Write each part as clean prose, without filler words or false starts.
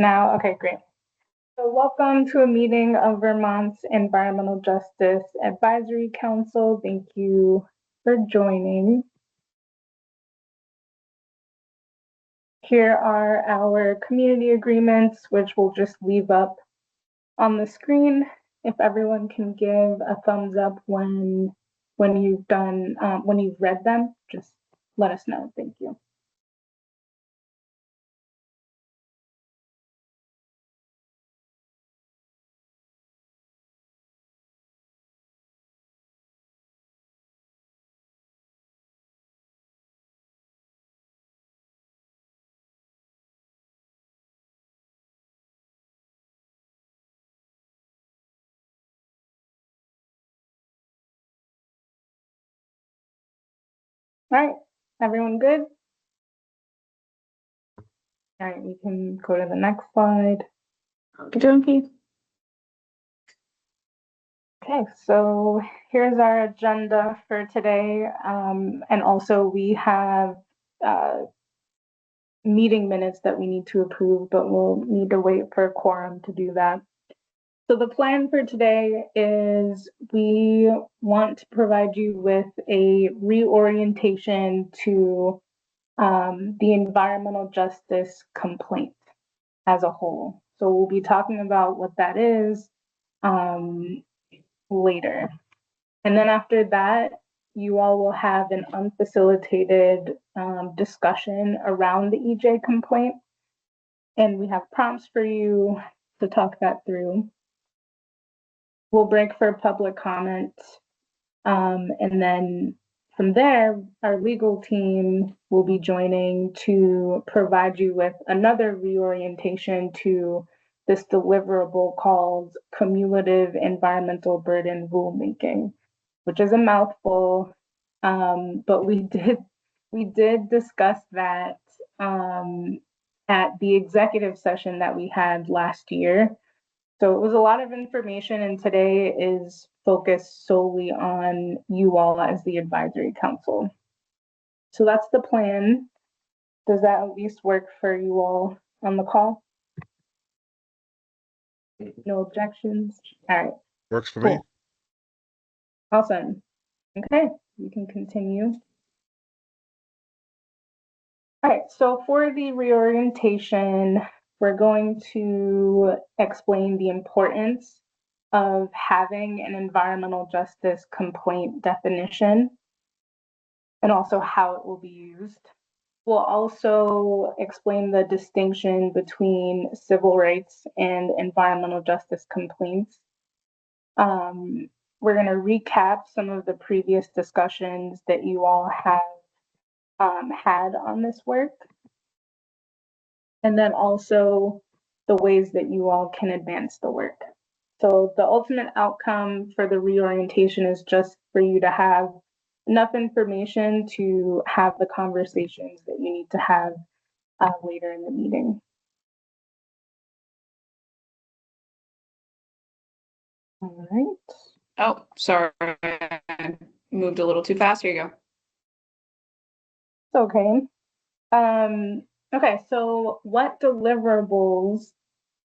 Now, okay, great. So welcome to a meeting of Vermont's Environmental Justice Advisory Council. Thank you for joining. Here are our community agreements, which we'll just leave up on the screen. If everyone can give a thumbs up when you've done when you've read them, just let us know. Thank you. All right, everyone good? All right, we can go to the next slide. Okey-dokey. Okay, so here's our agenda for today. And also we have meeting minutes that we need to approve, but we'll need to wait for a quorum to do that. So the plan for today is we want to provide you with a reorientation to the environmental justice complaint as a whole. So we'll be talking about what that is later. And then after that, you all will have an unfacilitated discussion around the EJ complaint. And we have prompts for you to talk that through. We'll break for public comment. And then from there, our legal team will be joining to provide you with another reorientation to this deliverable called cumulative environmental burden rulemaking, which is a mouthful. But we did discuss that at the executive session that we had last year. So it was a lot of information, and today is focused solely on you all as the advisory council. So that's the plan. Does that at least work for you all on the call? No objections? All right. Works for me. Awesome. Okay, you can continue. All right, so for the reorientation, we're going to explain the importance of having an environmental justice complaint definition and also how it will be used. We'll also explain the distinction between civil rights and environmental justice complaints. We're going to recap some of the previous discussions that you all have had on this work. And then also the ways that you all can advance the work. So the ultimate outcome for the reorientation is just for you to have enough information to have the conversations that you need to have later in the meeting. All right. Oh, sorry. I moved a little too fast. Here you go. It's okay. Okay, so what deliverables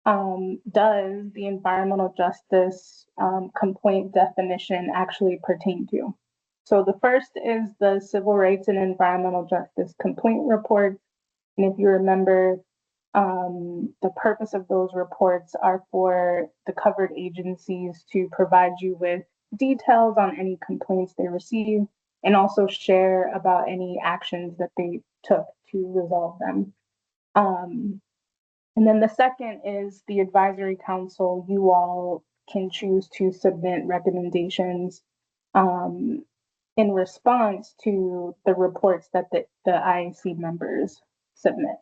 does the environmental justice complaint definition actually pertain to? So the first is the Civil Rights and Environmental Justice Complaint Report. And if you remember, the purpose of those reports are for the covered agencies to provide you with details on any complaints they receive and also share about any actions that they took to resolve them. And then the second is the advisory council. You all can choose to submit recommendations in response to the reports that the IAC members submit.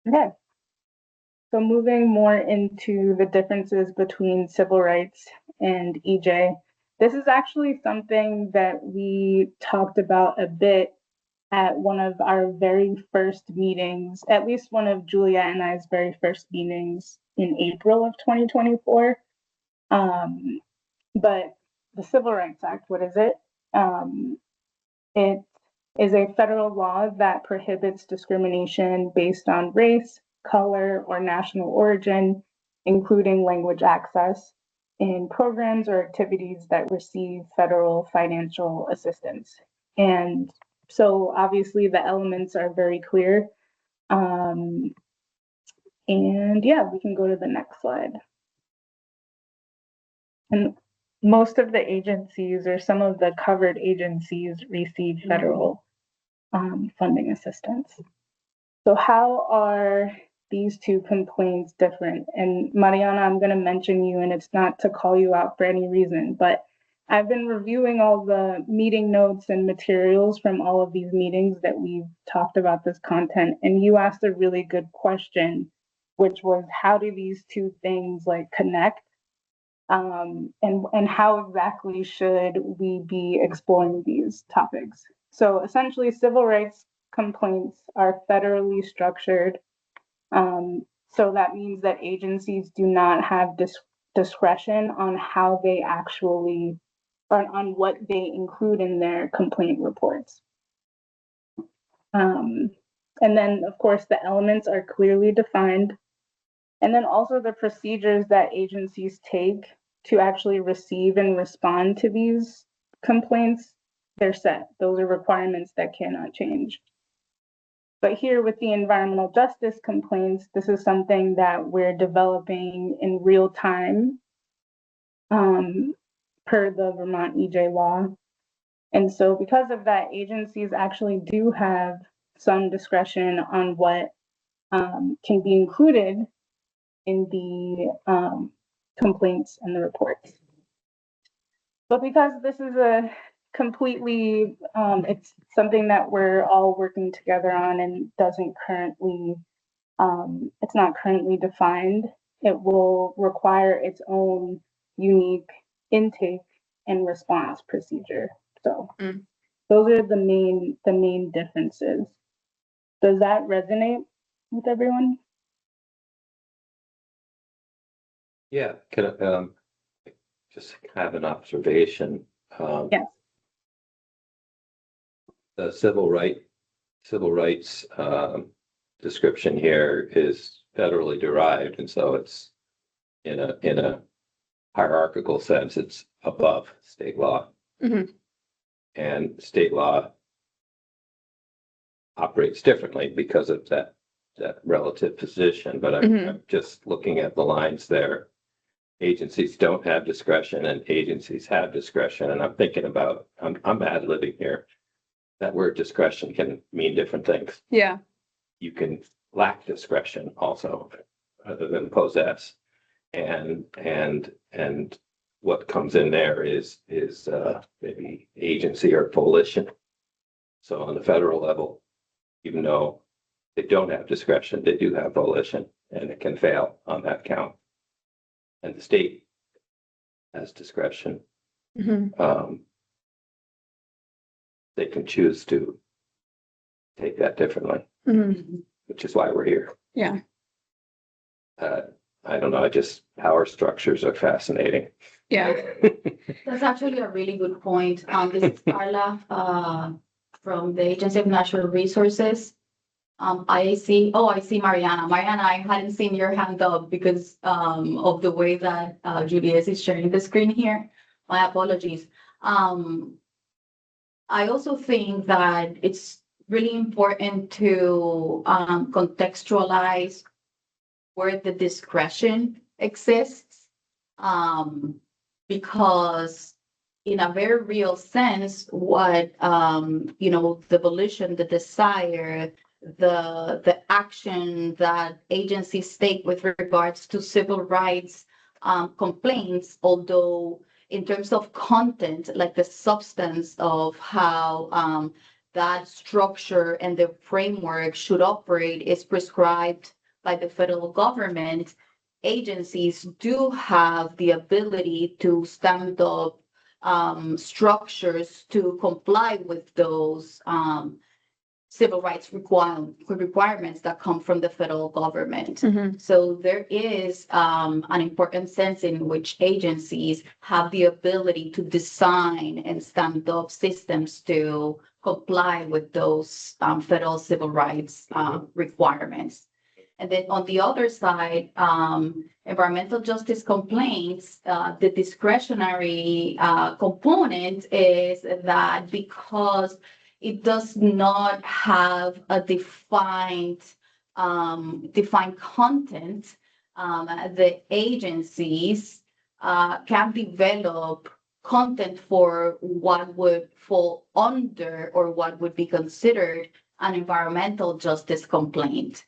Okay, so moving more into the differences between civil rights and EJ. This is actually something that we talked about a bit at one of our very first meetings, at least one of Julia and I's very first meetings in April of 2024. But the Civil Rights Act, what is it? It is a federal law that prohibits discrimination based on race, color, or national origin, including language access, in programs or activities that receive federal financial assistance. And so obviously the elements are very clear. And yeah, we can go to the next slide. And most of the agencies or some of the covered agencies receive federal funding assistance. So how are these two complaints different? And Mariana, I'm going to mention you, and it's not to call you out for any reason, but I've been reviewing all the meeting notes and materials from all of these meetings that we've talked about this content, and you asked a really good question, which was how do these two things like connect? And how exactly should we be exploring these topics? So essentially, civil rights complaints are federally structured. So that means that agencies do not have discretion on how they actually, or on what they include in their complaint reports. And then, of course, the elements are clearly defined. And then also the procedures that agencies take to actually receive and respond to these complaints, they're set. Those are requirements that cannot change. But here with the environmental justice complaints, this is something that we're developing in real time per the Vermont EJ law. And so because of that, agencies actually do have some discretion on what can be included in the complaints and the reports. But because this is a completely, it's something that we're all working together on and doesn't currently, it's not currently defined, it will require its own unique intake and response procedure. So those are the main differences. Does that resonate with everyone? Yeah, can I just have an observation? Yes. The civil rights description here is federally derived, and so it's in a hierarchical sense, it's above state law. And state law operates differently because of that relative position. But I'm just looking at the lines there. Agencies don't have discretion and agencies have discretion. And I'm thinking about, I'm ad-libbing here. That word discretion can mean different things. Yeah. You can lack discretion also, other than possess. And what comes in there is maybe agency or volition. So on the federal level, even though they don't have discretion, they do have volition, and it can fail on that count. And the state has discretion. They can choose to take that differently, which is why we're here. Yeah. I don't know, power structures are fascinating. Yeah. That's actually a really good point. This is Carla from the Agency of Natural Resources. I see Mariana. Mariana, I hadn't seen your hand up because of the way that Juliet is sharing the screen here. My apologies. I also think that it's really important to contextualize where the discretion exists, because in a very real sense, what the volition, the desire, the action that agencies take with regards to civil rights complaints, although in terms of content, like the substance of how that structure and the framework should operate is prescribed by the federal government, agencies do have the ability to stand up structures to comply with those civil rights requirements that come from the federal government. So there is an important sense in which agencies have the ability to design and stand up systems to comply with those federal civil rights requirements. And then on the other side, environmental justice complaints, the discretionary component is that because it does not have a defined content, the agencies can develop content for what would fall under or what would be considered an environmental justice complaint.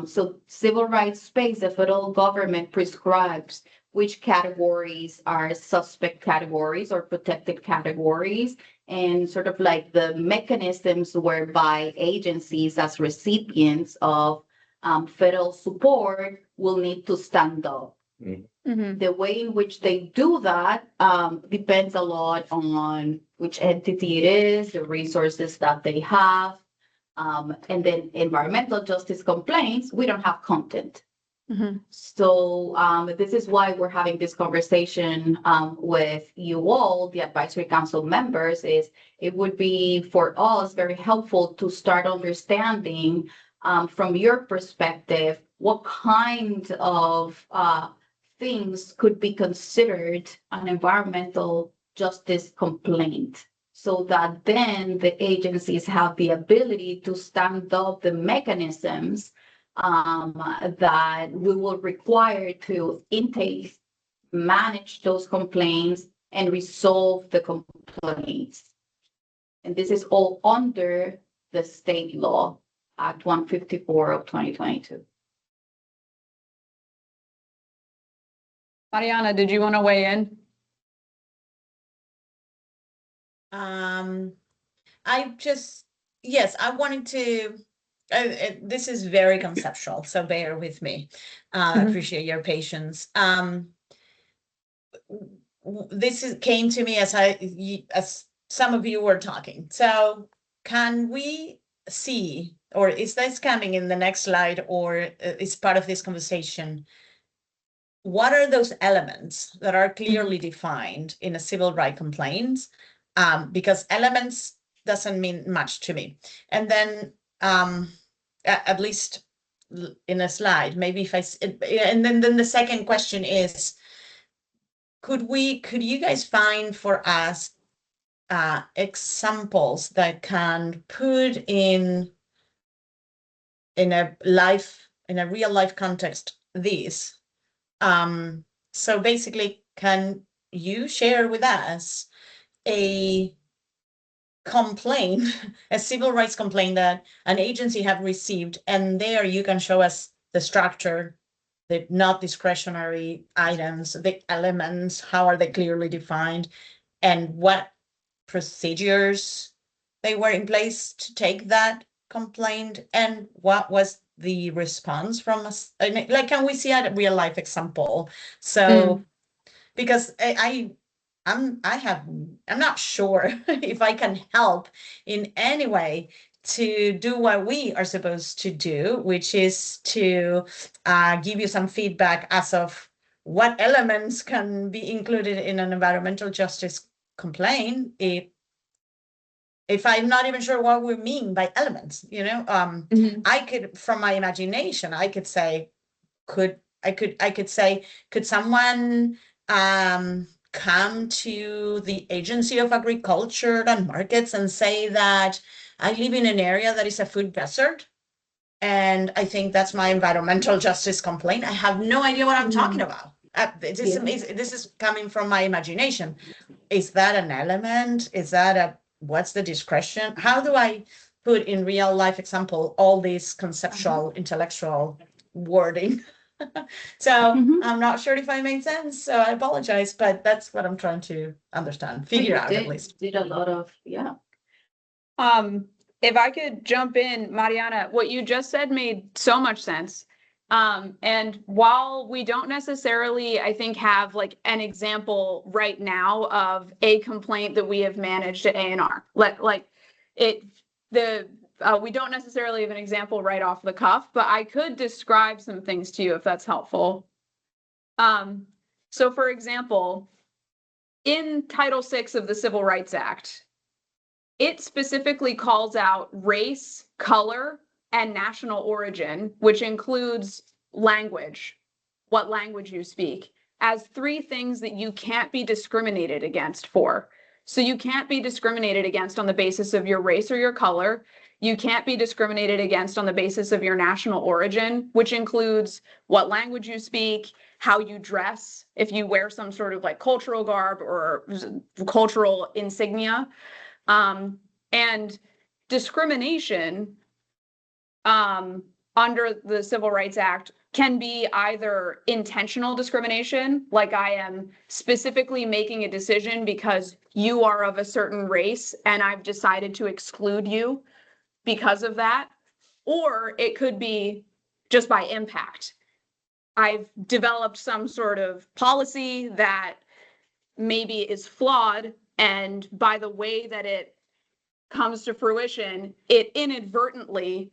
So civil rights space, the federal government prescribes which categories are suspect categories or protected categories, and sort of like the mechanisms whereby agencies as recipients of federal support will need to stand up. Mhm. The way in which they do that depends a lot on which entity it is, the resources that they have. And then environmental justice complaints, we don't have content. Mhm. So this is why we're having this conversation with you all, the advisory council members, is it would be for us very helpful to start understanding from your perspective, what kind of things could be considered an environmental justice complaint, so that then the agencies have the ability to stand up the mechanisms that we will require to intake, manage those complaints, and resolve the complaints. And this is all under the state law, Act 154 of 2022. Mariana, did you want to weigh in? Yes, I wanted to, this is very conceptual, so bear with me. I Mhm. appreciate your patience. This came to me as as some of you were talking. So can we see, or is this coming in the next slide, or is part of this conversation? What are those elements that are clearly defined in a civil right complaint? Because elements doesn't mean much to me. And then at least in a slide, maybe if and then the second question is, could you guys find for us examples that can put in a real life context this? So basically, can you share with us a complaint, a civil rights complaint that an agency have received, and there you can show us the structure, the not discretionary items, the elements, how are they clearly defined, and what procedures they were in place to take that complaint, and what was the response from us? Like, can we see a real life example? So, because I'm not sure if I can help in any way to do what we are supposed to do, which is to give you some feedback as of what elements can be included in an environmental justice complaint. If I'm not even sure what we mean by elements, Mhm. I could, from my imagination, I could say, could say, could someone come to the Agency of Agriculture and Markets and say that I live in an area that is a food desert, and I think that's my environmental justice complaint? I have no idea what I'm talking about. This is coming from my imagination. Is that an element? Is that what's the discretion? How do I put in real life example all these conceptual, intellectual wording? So I'm not sure if I made sense, so I apologize, but that's what I'm trying to understand, figure out at least. Did a lot of, yeah. If I could jump in, Mariana, what you just said made so much sense. And while we don't necessarily, I think, have like an example right now of a complaint that we have managed at A&R, we don't necessarily have an example right off the cuff, but I could describe some things to you if that's helpful. So for example, in Title VI of the Civil Rights Act, it specifically calls out race, color, and national origin, which includes language, what language you speak, as three things that you can't be discriminated against for. So you can't be discriminated against on the basis of your race or your color. You can't be discriminated against on the basis of your national origin, which includes what language you speak, how you dress, if you wear some sort of like cultural garb or cultural insignia. And discrimination under the Civil Rights Act can be either intentional discrimination, like I am specifically making a decision because you are of a certain race and I've decided to exclude you because of that, or it could be just by impact. I've developed some sort of policy that maybe is flawed, and by the way that it comes to fruition, it inadvertently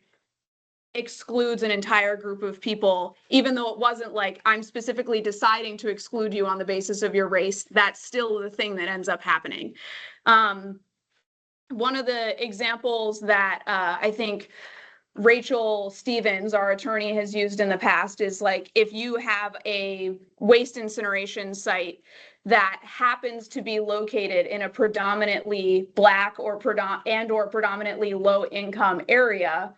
excludes an entire group of people, even though it wasn't like I'm specifically deciding to exclude you on the basis of your race. That's still the thing that ends up happening. One of the examples that I think Rachel Stevens, our attorney, has used in the past is like if you have a waste incineration site that happens to be located in a predominantly Black or predominantly low income area,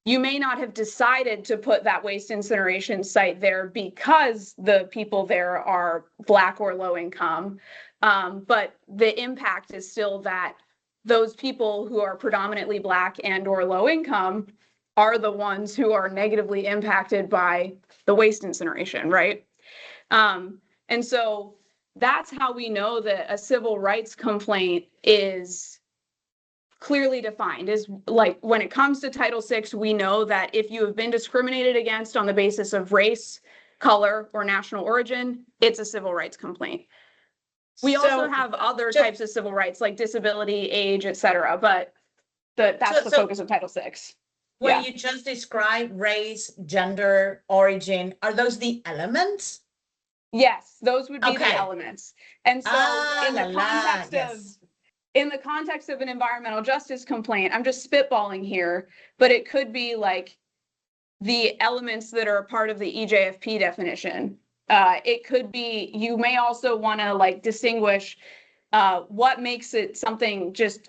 you may not have decided to put that waste incineration site there because the people there are Black or low income, but the impact is still that those people who are predominantly Black and or low income are the ones who are negatively impacted by the waste incineration, right? And so that's how we know that a civil rights complaint is clearly defined. Is like when it comes to Title VI, we know that if you have been discriminated against on the basis of race, color, or national origin, it's a civil rights complaint. We also have other types of civil rights like disability, age, etc., but that's the focus of Title VI. When you just described race, gender, origin, are those the elements? Yes, those would be the elements. And so in the context of an environmental justice complaint, I'm just spitballing here, but it could be like the elements that are a part of the EJFP definition. It could be, you may also want to like distinguish what makes it something just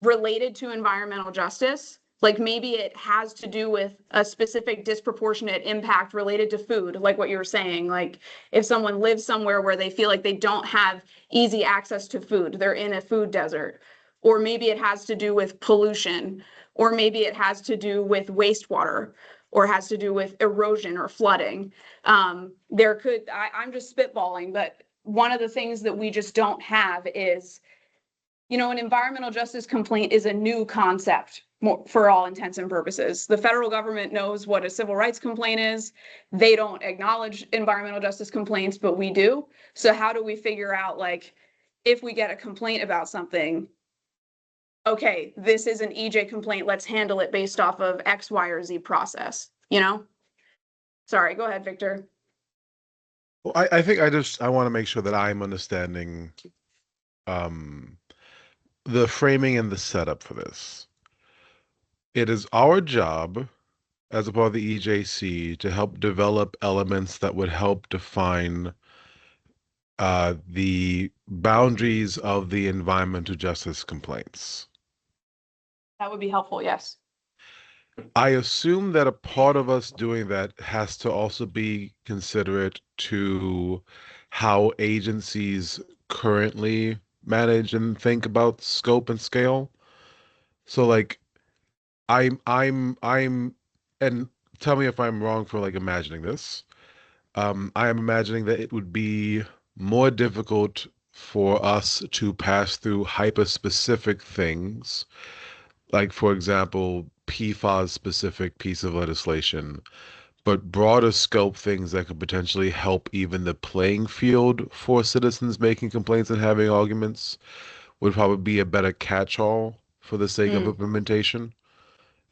related to environmental justice. Like maybe it has to do with a specific disproportionate impact related to food, like what you were saying. Like if someone lives somewhere where they feel like they don't have easy access to food, they're in a food desert, or maybe it has to do with pollution, or maybe it has to do with wastewater, or has to do with erosion or flooding. I'm just spitballing, but one of the things that we just don't have is, an environmental justice complaint is a new concept for all intents and purposes. The federal government knows what a civil rights complaint is. They don't acknowledge environmental justice complaints, but we do. So how do we figure out, like, if we get a complaint about something, okay, this is an EJ complaint, let's handle it based off of X, Y, or Z process, Sorry, go ahead, Victor. Well, I think I want to make sure that I'm understanding the framing and the setup for this. It is our job as a part of the EJC to help develop elements that would help define the boundaries of the environmental justice complaints. That would be helpful, yes. I assume that a part of us doing that has to also be considerate to how agencies currently manage and think about scope and scale. So like I'm and tell me if I'm wrong for like imagining this. I am imagining that it would be more difficult for us to pass through hyper-specific things, like for example, PFAS-specific piece of legislation, but broader scope things that could potentially help even the playing field for citizens making complaints and having arguments would probably be a better catch-all for the sake of implementation.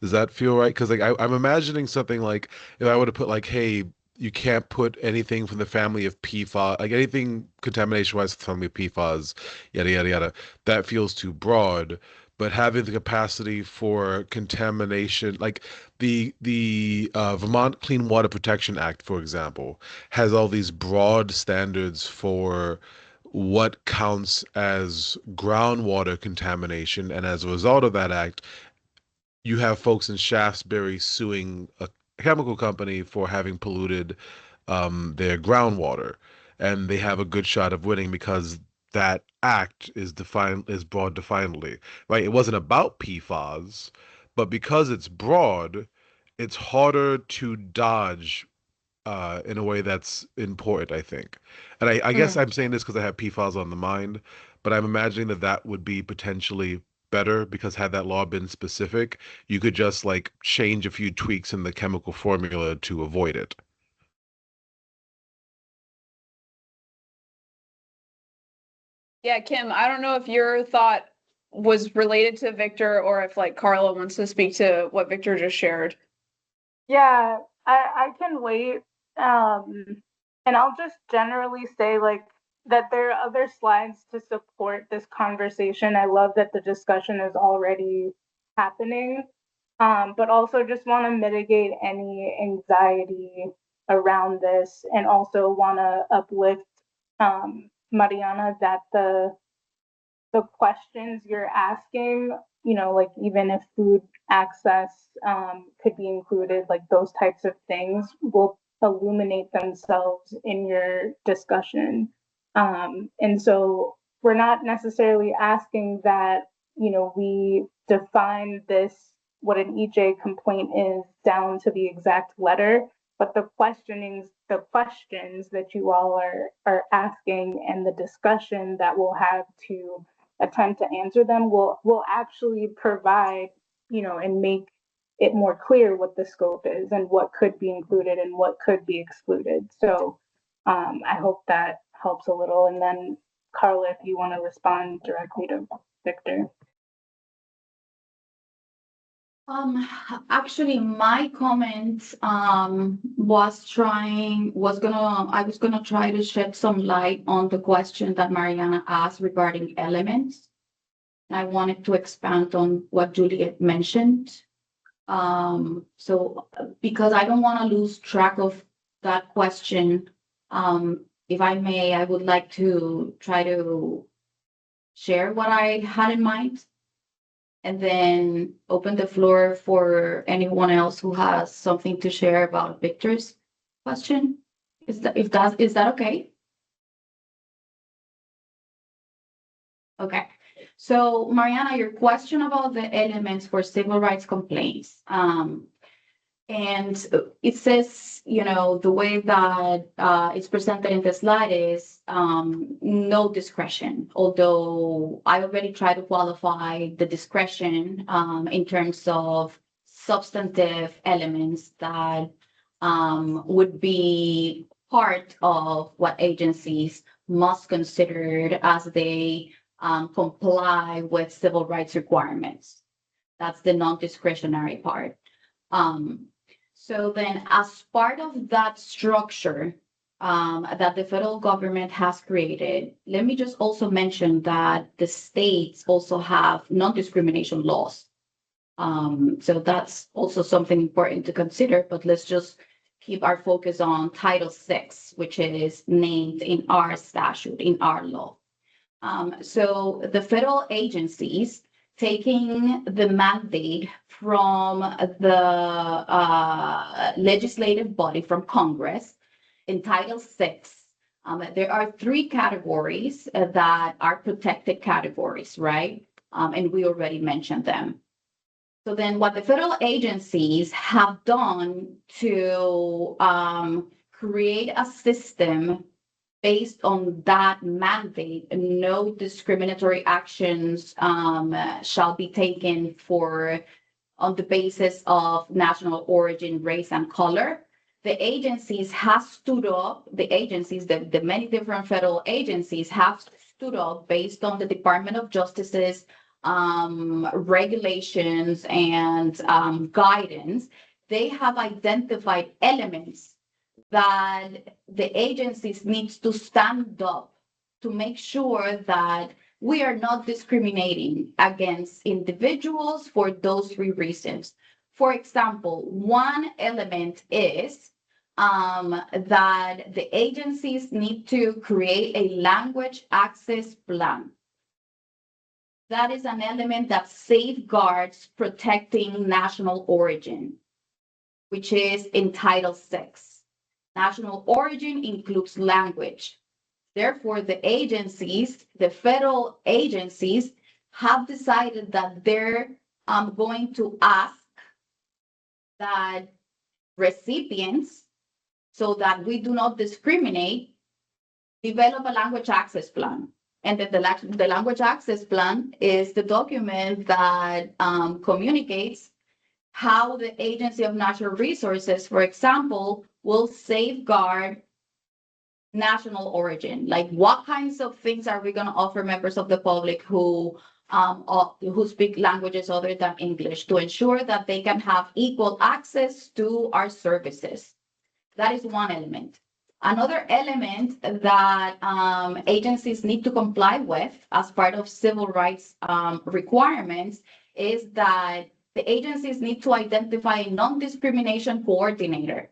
Does that feel right? Because like I'm imagining something like if I were to put like, hey, you can't put anything from the family of PFAS, like anything contamination-wise, from the family of PFAS, yada yada yada. That feels too broad. But having the capacity for contamination, like the Vermont Clean Water Protection Act, for example, has all these broad standards for what counts as groundwater contamination, and as a result of that act, you have folks in Shaftesbury suing a chemical company for having polluted their groundwater, and they have a good shot of winning because that act is broad definedly, right? It wasn't about PFAS, but because it's broad, it's harder to dodge in a way that's important, I think. And I guess I'm saying this because I have PFAS on the mind, but I'm imagining that that would be potentially better because had that law been specific, you could just like change a few tweaks in the chemical formula to avoid it. Yeah, Kim, I don't know if your thought was related to Victor or if like Carla wants to speak to what Victor just shared. Yeah, I can wait. And I'll just generally say like that there are other slides to support this conversation. I love that the discussion is already happening. But also just want to mitigate any anxiety around this and also want to uplift Mariana that the questions you're asking, you know, like even if food access could be included, like those types of things will illuminate themselves in your discussion. And so we're not necessarily asking that, you know, we define this, what an EJ complaint is, down to the exact letter, but the questions that you all are asking and the discussion that we'll have to attempt to answer them will actually provide, you know, and make it more clear what the scope is and what could be included and what could be excluded. So I hope that helps a little. And then Carla, if you want to respond directly to Victor. Actually, my comment I was gonna try to shed some light on the question that Mariana asked regarding elements. I wanted to expand on what Juliet mentioned. So because I don't want to lose track of that question, if I may, I would like to try to share what I had in mind and then open the floor for anyone else who has something to share about Victor's question. Is that okay? Okay. So Mariana, your question about the elements for civil rights complaints. And it says, you know, the way that it's presented in the slide is no discretion, although I already tried to qualify the discretion in terms of substantive elements that would be part of what agencies must consider as they comply with civil rights requirements. That's the non-discretionary part. So then as part of that structure that the federal government has created, let me just also mention that the states also have non-discrimination laws. So that's also something important to consider, but let's just keep our focus on Title VI, which is named in our statute, in our law. So the federal agencies taking the mandate from the legislative body, from Congress, in Title VI, there are three categories that are protected categories, right? And we already mentioned them. So then what the federal agencies have done to create a system based on that mandate, no discriminatory actions shall be taken on the basis of national origin, race, and color. The agencies have stood up, the many different federal agencies have stood up based on the Department of Justice's regulations and guidance. They have identified elements that the agencies needs to stand up to make sure that we are not discriminating against individuals for those 3 reasons. For example, one element is that the agencies need to create a language access plan. That is an element that safeguards protecting national origin, which is in Title VI. National origin includes language. Therefore, the agencies, the federal agencies, have decided that they're going to ask that recipients, so that we do not discriminate, develop a language access plan. And that the language access plan is the document that communicates how the Agency of Natural Resources, for example, will safeguard national origin. Like, what kinds of things are we going to offer members of the public who speak languages other than English to ensure that they can have equal access to our services? That is one element. Another element that agencies need to comply with as part of civil rights requirements is that the agencies need to identify a non-discrimination coordinator.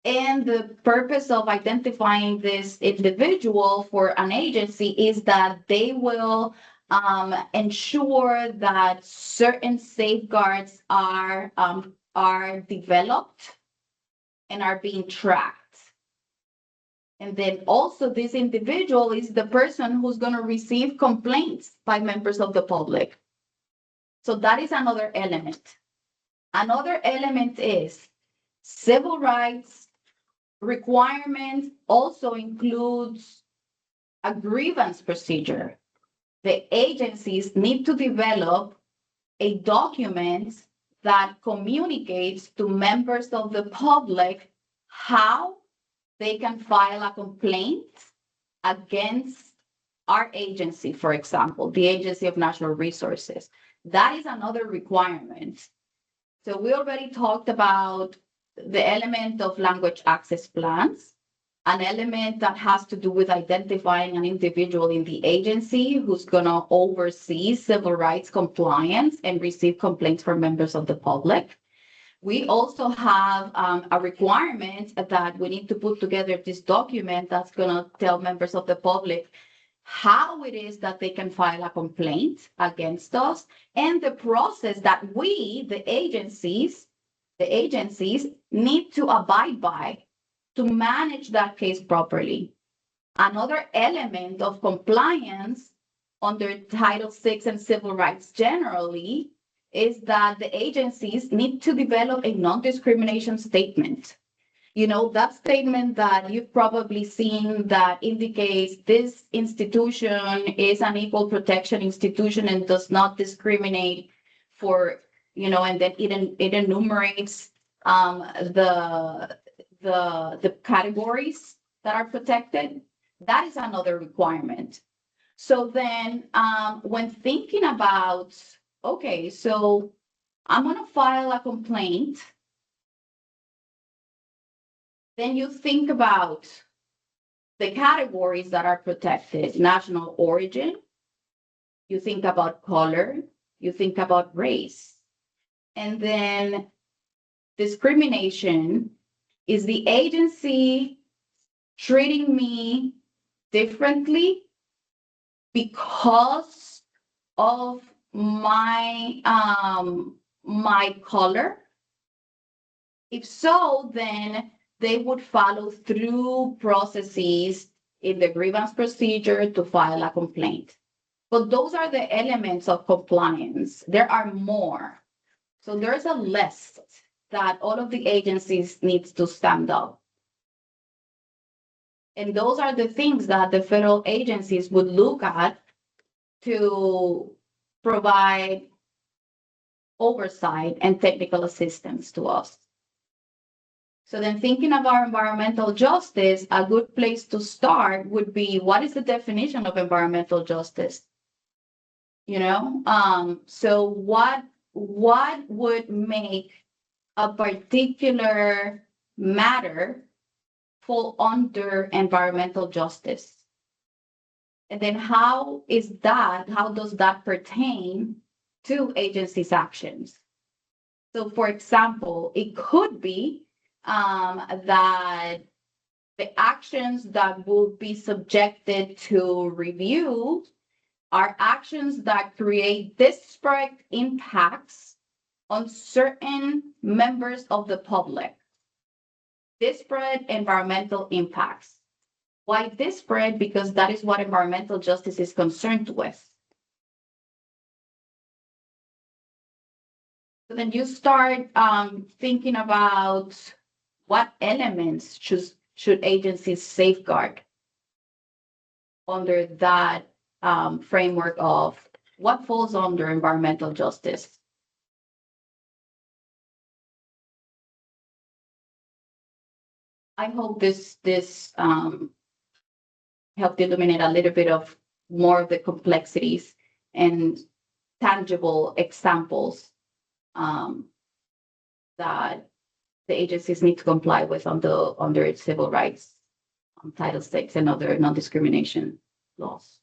And the purpose of identifying this individual for an agency is that they will ensure that certain safeguards are developed and are being tracked. And then also this individual is the person who's going to receive complaints by members of the public. So that is another element. Another element is civil rights requirement also includes a grievance procedure. The agencies need to develop a document that communicates to members of the public how they can file a complaint against our agency, for example, the Agency of Natural Resources. That is another requirement. So we already talked about the element of language access plans, an element that has to do with identifying an individual in the agency who's going to oversee civil rights compliance and receive complaints from members of the public. We also have a requirement that we need to put together this document that's going to tell members of the public how it is that they can file a complaint against us, and the process that we, the agencies need to abide by to manage that case properly. Another element of compliance under Title VI and civil rights generally is that the agencies need to develop a non-discrimination statement. You know, that statement that you've probably seen that indicates this institution is an equal protection institution and does not discriminate for, you know, and then it enumerates the categories that are protected. That is another requirement. So then when thinking about, okay, so I'm going to file a complaint, then you think about the categories that are protected: national origin, you think about color, you think about race. And then discrimination: is the agency treating me differently because of my my color? If so, then they would follow through processes in the grievance procedure to file a complaint. But those are the elements of compliance. There are more. So there's a list that all of the agencies needs to stand up. And those are the things that the federal agencies would look at to provide oversight and technical assistance to us. So then, thinking about environmental justice, a good place to start would be, what is the definition of environmental justice? You know, so what would make a particular matter fall under environmental justice? And then how does that pertain to agencies' actions? So for example, it could be that the actions that will be subjected to review are actions that create disparate impacts on certain members of the public. Disparate environmental impacts. Why disparate? Because that is what environmental justice is concerned with. So then you start thinking about what elements should agencies safeguard under that framework of what falls under environmental justice. I hope this helped illuminate a little bit of more of the complexities and tangible examples that the agencies need to comply with under its civil rights, Title VI and other non-discrimination laws.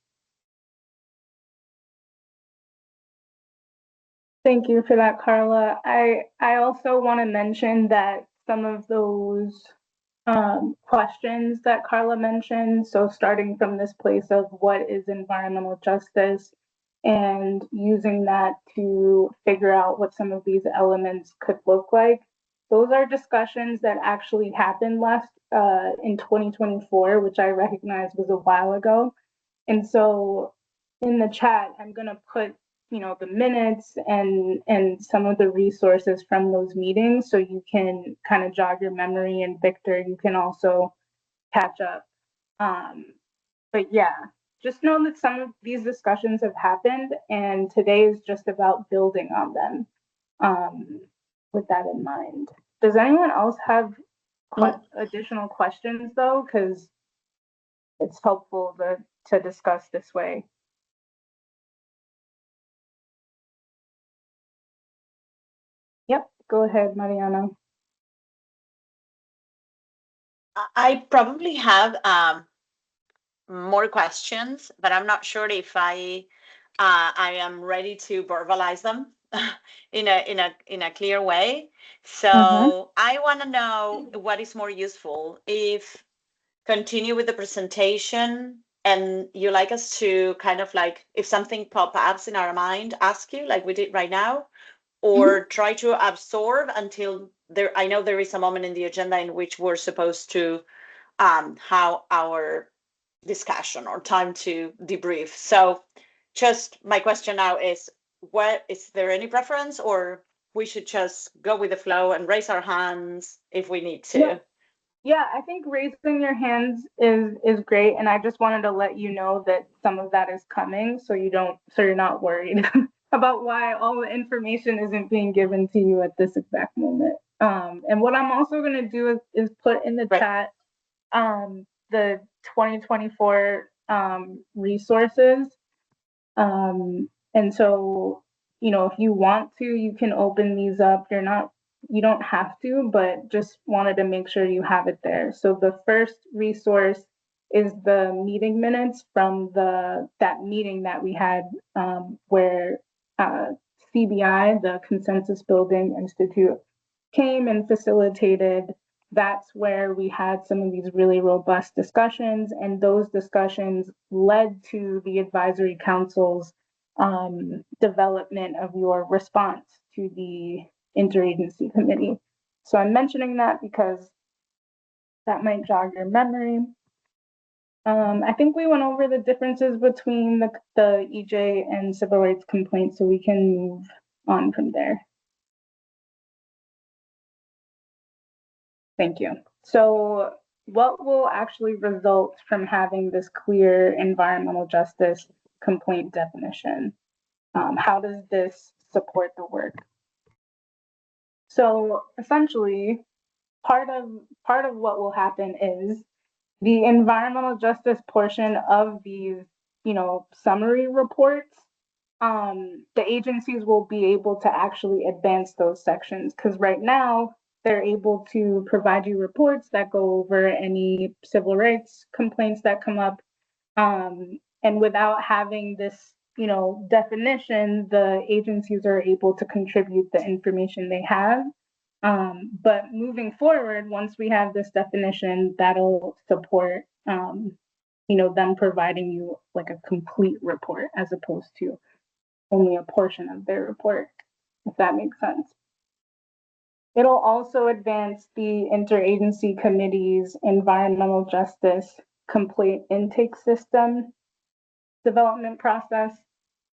Thank you for that, Carla. I also want to mention that some of those questions that Carla mentioned, so starting from this place of what is environmental justice and using that to figure out what some of these elements could look like, those are discussions that actually happened last in 2024, which I recognize was a while ago. And so in the chat, I'm going to put the minutes and some of the resources from those meetings so you can kind of jog your memory, and Victor, you can also catch up. But yeah, just know that some of these discussions have happened and today is just about building on them with that in mind. Does anyone else have additional questions though? Because it's helpful to discuss this way. Yep, go ahead, Mariana. I probably have more questions, but I'm not sure if I am ready to verbalize them in a clear way. So I want to know what is more useful, if continue with the presentation and you like us to kind of like, if something pop-ups in our mind, ask you like we did right now, or try to absorb until there. I know there is a moment in the agenda in which we're supposed to have our discussion or time to debrief. So just my question now is, is there any preference, or we should just go with the flow and raise our hands if we need to? Yeah, I think raising your hands is great, and I just wanted to let you know that some of that is coming, so you're not worried about why all the information isn't being given to you at this exact moment. And what I'm also going to do is put in the chat the 2024 resources. And so, if you want to, you can open these up. You don't have to, but just wanted to make sure you have it there. So the first resource is the meeting minutes from that meeting that we had where CBI, the Consensus Building Institute, came and facilitated. That's where we had some of these really robust discussions, and those discussions led to the advisory council's development of your response to the interagency committee. So I'm mentioning that because that might jog your memory. I think we went over the differences between the EJ and civil rights complaints, so we can move on from there. Thank you. So what will actually result from having this clear environmental justice complaint definition? How does this support the work? So essentially, part of what will happen is the environmental justice portion of these, summary reports, the agencies will be able to actually advance those sections, because right now they're able to provide you reports that go over any civil rights complaints that come up. And without having this, definition, the agencies are able to contribute the information they have. But moving forward, once we have this definition, that'll support, them providing you like a complete report as opposed to only a portion of their report, if that makes sense. It'll also advance the interagency committee's environmental justice complaint intake system development process.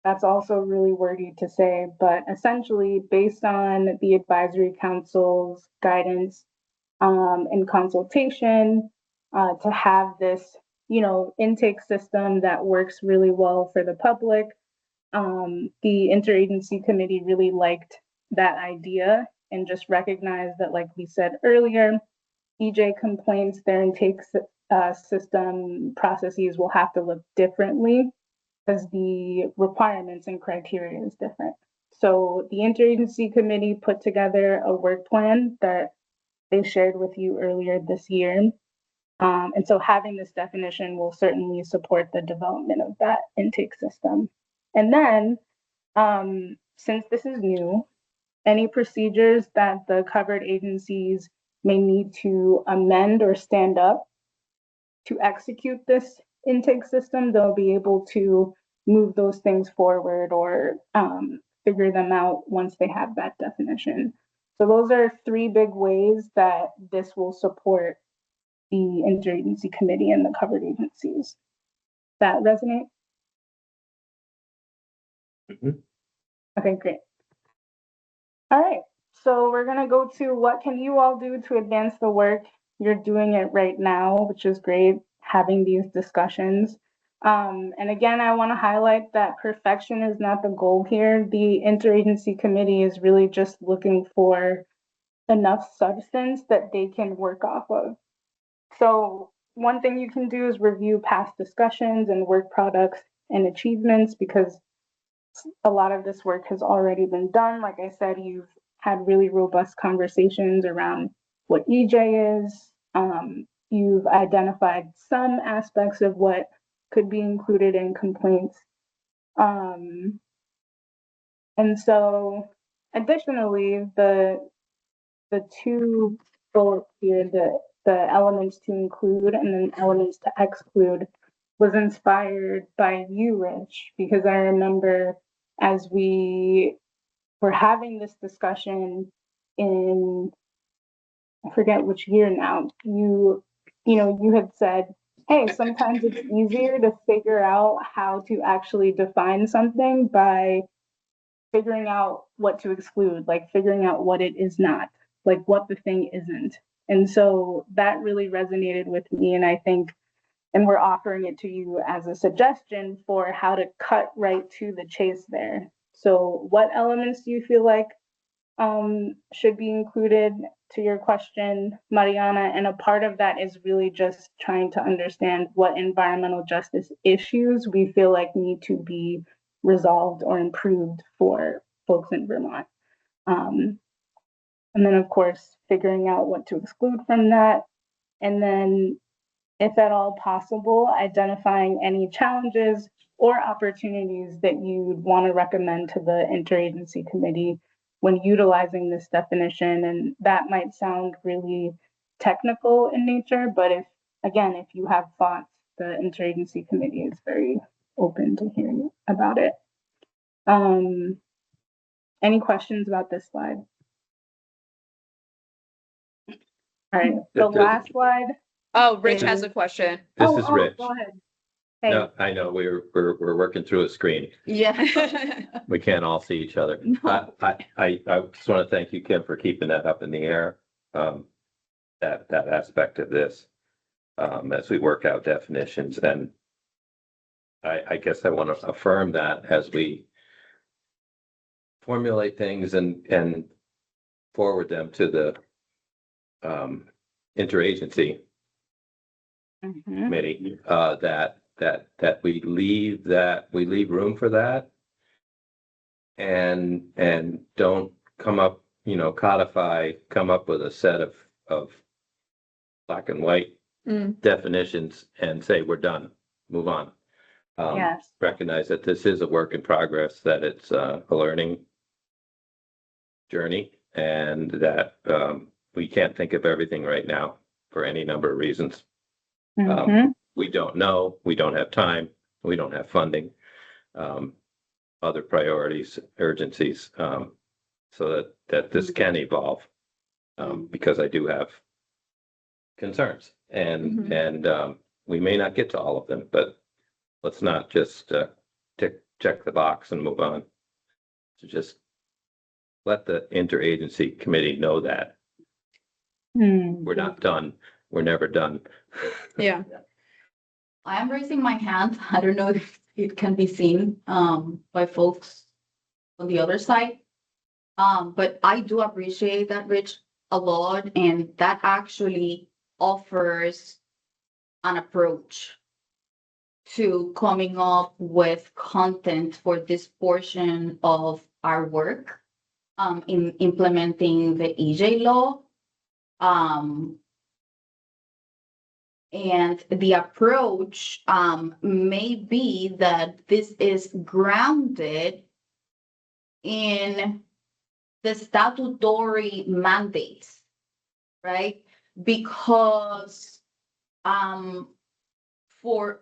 That's also really wordy to say, but essentially based on the advisory council's guidance and consultation to have this, intake system that works really well for the public. The interagency committee really liked that idea and just recognized that, like we said earlier, EJ complaints, their intake system processes will have to look differently because the requirements and criteria is different. So the interagency committee put together a work plan that they shared with you earlier this year. And so having this definition will certainly support the development of that intake system. And then, since this is new, any procedures that the covered agencies may need to amend or stand up to execute this intake system, they'll be able to move those things forward or figure them out once they have that definition. So those are three big ways that this will support the interagency committee and the covered agencies. That resonate? Okay, great. All right, so we're gonna go to what can you all do to advance the work? You're doing it right now, which is great, having these discussions. And again, I wanna highlight that perfection is not the goal here. The interagency committee is really just looking for enough substance that they can work off of. So one thing you can do is review past discussions and work products and achievements because a lot of this work has already been done. Like I said, you've had really robust conversations around what EJ is. You've identified some aspects of what could be included in complaints. And so additionally, the two bullets here, the elements to include and then elements to exclude was inspired by you, Rich, because I remember as we were having this discussion in, I forget which year now, you had said, hey, sometimes it's easier to figure out how to actually define something by figuring out what to exclude, like figuring out what it is not, like what the thing isn't. And so that really resonated with me, and I think, and we're offering it to you as a suggestion for how to cut right to the chase there. So what elements do you feel like should be included, to your question, Mariana? And a part of that is really just trying to understand what environmental justice issues we feel like need to be resolved or improved for folks in Vermont. And then, of course, figuring out what to exclude from that. And then, if at all possible, identifying any challenges or opportunities that you'd want to recommend to the interagency committee when utilizing this definition. And that might sound really technical in nature, but if you have thoughts, the interagency committee is very open to hearing about it. Any questions about this slide? All right, the last slide. Oh, Rich has a question. This is Rich. Go ahead. Hey. No, I know we're working through a screen. Yeah. We can't all see each other. No. I just want to thank you, Kim, for keeping that up in the air. That aspect of this, as we work out definitions, and I guess I want to affirm that as we formulate things and forward them to the interagency committee, that we leave room for that and don't come up codify, come up with a set of black and white Mm, definitions and say, we're done, move on. Yes. Recognize that this is a work in progress, that it's a learning journey, and that we can't think of everything right now for any number of reasons. Mhm. We don't know, we don't have time, we don't have funding, other priorities, urgencies, so that this can evolve. Because I do have concerns, Mhm. and we may not get to all of them, but let's not just check the box and move on. So just let the interagency committee know that Hmm. we're not done. We're never done. yeah. I am raising my hand. I don't know if it can be seen by folks on the other side. But I do appreciate that, Rich, a lot, and that actually offers an approach to coming up with content for this portion of our work in implementing the EJ law. And the approach may be that this is grounded in the statutory mandates, right? Because for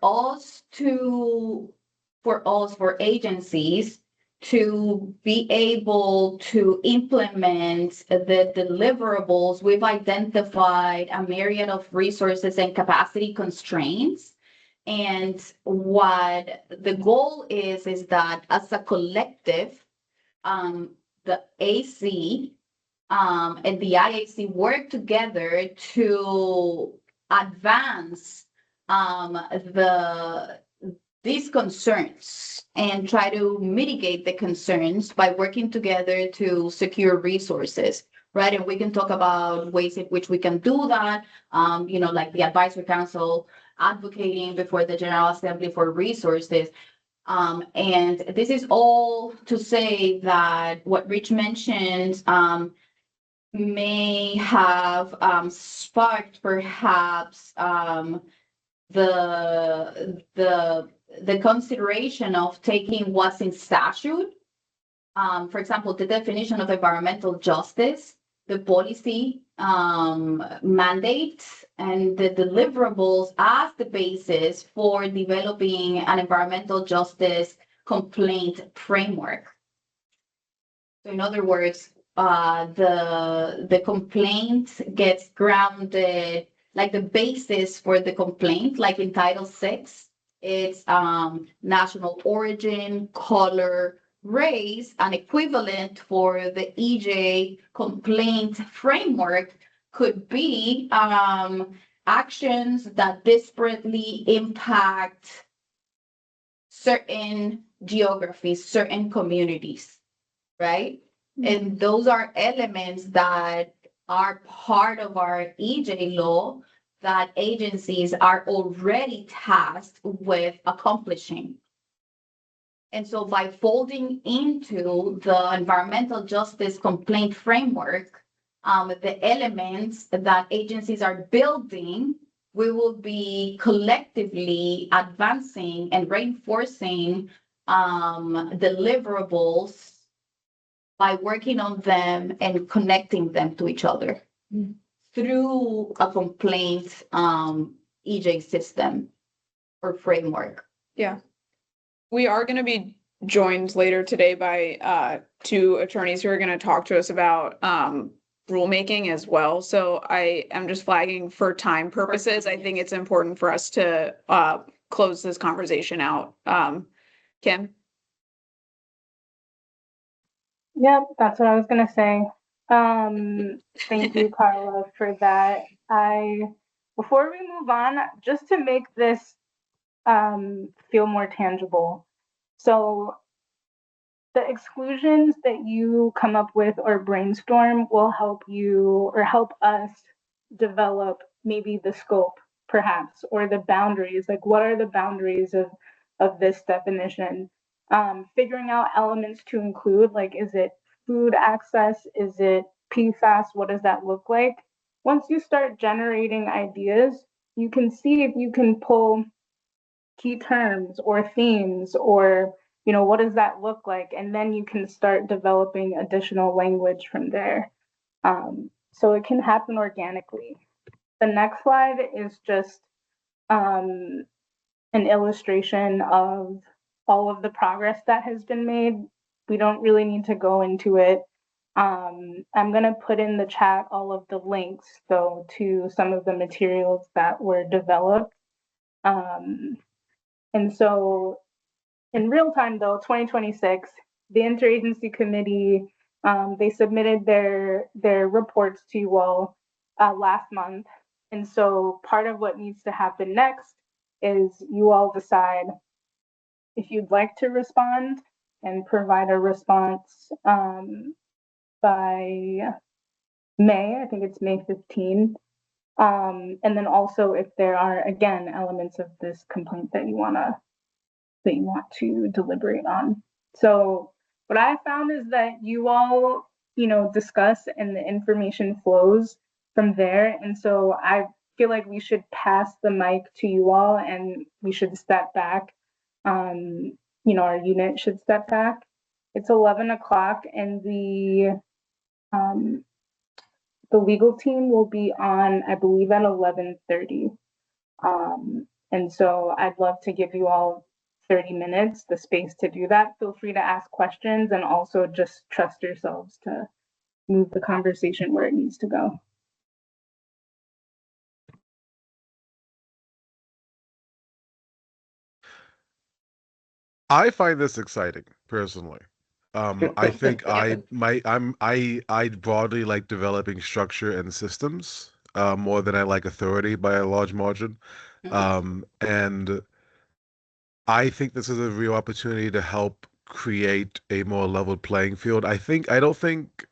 agencies to be able to implement the deliverables, we've identified a myriad of resources and capacity constraints. And what the goal is that as a collective, the AC and the IAC work together to advance these concerns and try to mitigate the concerns by working together to secure resources, right? And we can talk about ways in which we can do that, like the advisory council advocating before the General Assembly for resources. And this is all to say that what Rich mentioned may have sparked perhaps the consideration of taking what's in statute. For example, the definition of environmental justice, the policy mandate, and the deliverables as the basis for developing an environmental justice complaint framework. So in other words, the complaint gets grounded, like the basis for the complaint, like in Title VI, it's national origin, color, race, and equivalent for the EJ complaint framework could be actions that disparately impact certain geographies, certain communities, right? And those are elements that are part of our EJ law that agencies are already tasked with accomplishing. And so by folding into the environmental justice complaint framework, the elements that agencies are building, we will be collectively advancing and reinforcing deliverables by working on them and connecting them to each other through a complaint EJ system or framework. Yeah. We are going to be joined later today by two attorneys who are going to talk to us about rulemaking as well. So I am just flagging for time purposes. I think it's important for us to close this conversation out. Kim? Yep, that's what I was gonna say. Thank you, Carla, for that. Before we move on, just to make this feel more tangible. So the exclusions that you come up with or brainstorm will help you or help us develop maybe the scope, perhaps, or the boundaries. Like, what are the boundaries of this definition? Figuring out elements to include, like, is it food access? Is it PFAS? What does that look like? Once you start generating ideas, you can see if you can pull key terms or themes or, what does that look like? And then you can start developing additional language from there. So it can happen organically. The next slide is just an illustration of all of the progress that has been made. We don't really need to go into it. I'm going to put in the chat all of the links, though, to some of the materials that were developed. And so in real time, though, 2026, the Interagency Committee, they submitted their reports to you all last month. And so part of what needs to happen next is you all decide if you'd like to respond and provide a response by May, I think it's May 15. And then also if there are, again, elements of this complaint that you want to deliberate on. So what I found is that you all, discuss and the information flows from there. And so I feel like we should pass the mic to you all and we should step back. Our unit should step back. It's 11 o'clock and the legal team will be on, I believe, at 11:30. And so I'd love to give you all 30 minutes, the space to do that. Feel free to ask questions and also just trust yourselves to move the conversation where it needs to go. I find this exciting personally. I think I broadly like developing structure and systems more than I like authority by a large margin. And I think this is a real opportunity to help create a more leveled playing field. I don't think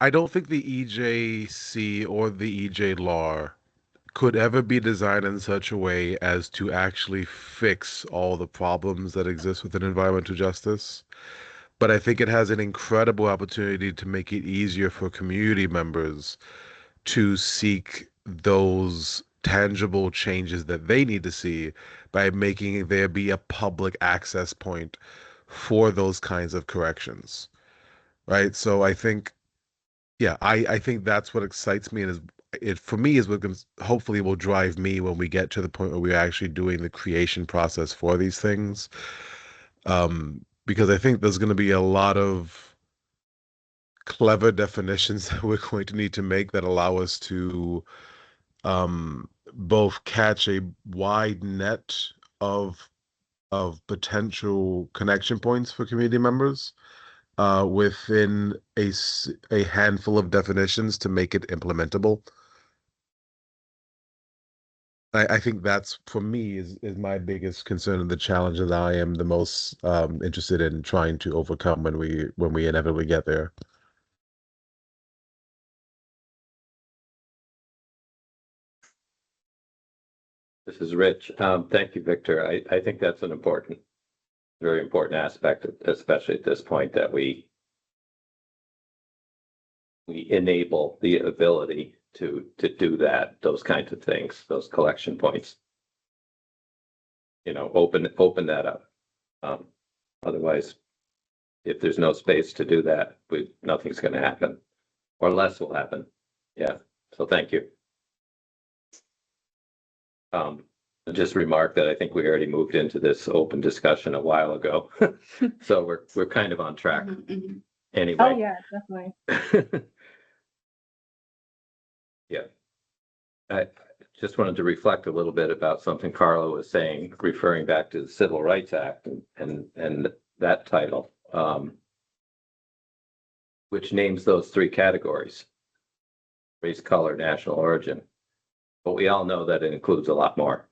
the EJC or the EJ law could ever be designed in such a way as to actually fix all the problems that exist within environmental justice. But I think it has an incredible opportunity to make it easier for community members to seek those tangible changes that they need to see by making there be a public access point for those kinds of corrections. Right. So I think, I think that's what excites me, and for me is what hopefully will drive me when we get to the point where we're actually doing the creation process for these things. Because I think there's going to be a lot of clever definitions that we're going to need to make that allow us to both catch a wide net of potential connection points for community members within a handful of definitions to make it implementable. I think that's, for me, is my biggest concern and the challenge that I am the most interested in trying to overcome when we inevitably get there. This is Rich. Thank you, Victor. I think that's an very important aspect, especially at this point, that we enable the ability to do those kinds of things, those collection points. Open that up. Otherwise, if there's no space to do that, nothing's going to happen, or less will happen. Yeah. So thank you. Just remark that I think we already moved into this open discussion a while ago, so we're kind of on track. Anyway. Oh yeah, definitely. Yeah. I just wanted to reflect a little bit about something Carla was saying, referring back to the Civil Rights Act and that title, which names those three categories: race, color, national origin. But we all know that it includes a lot more.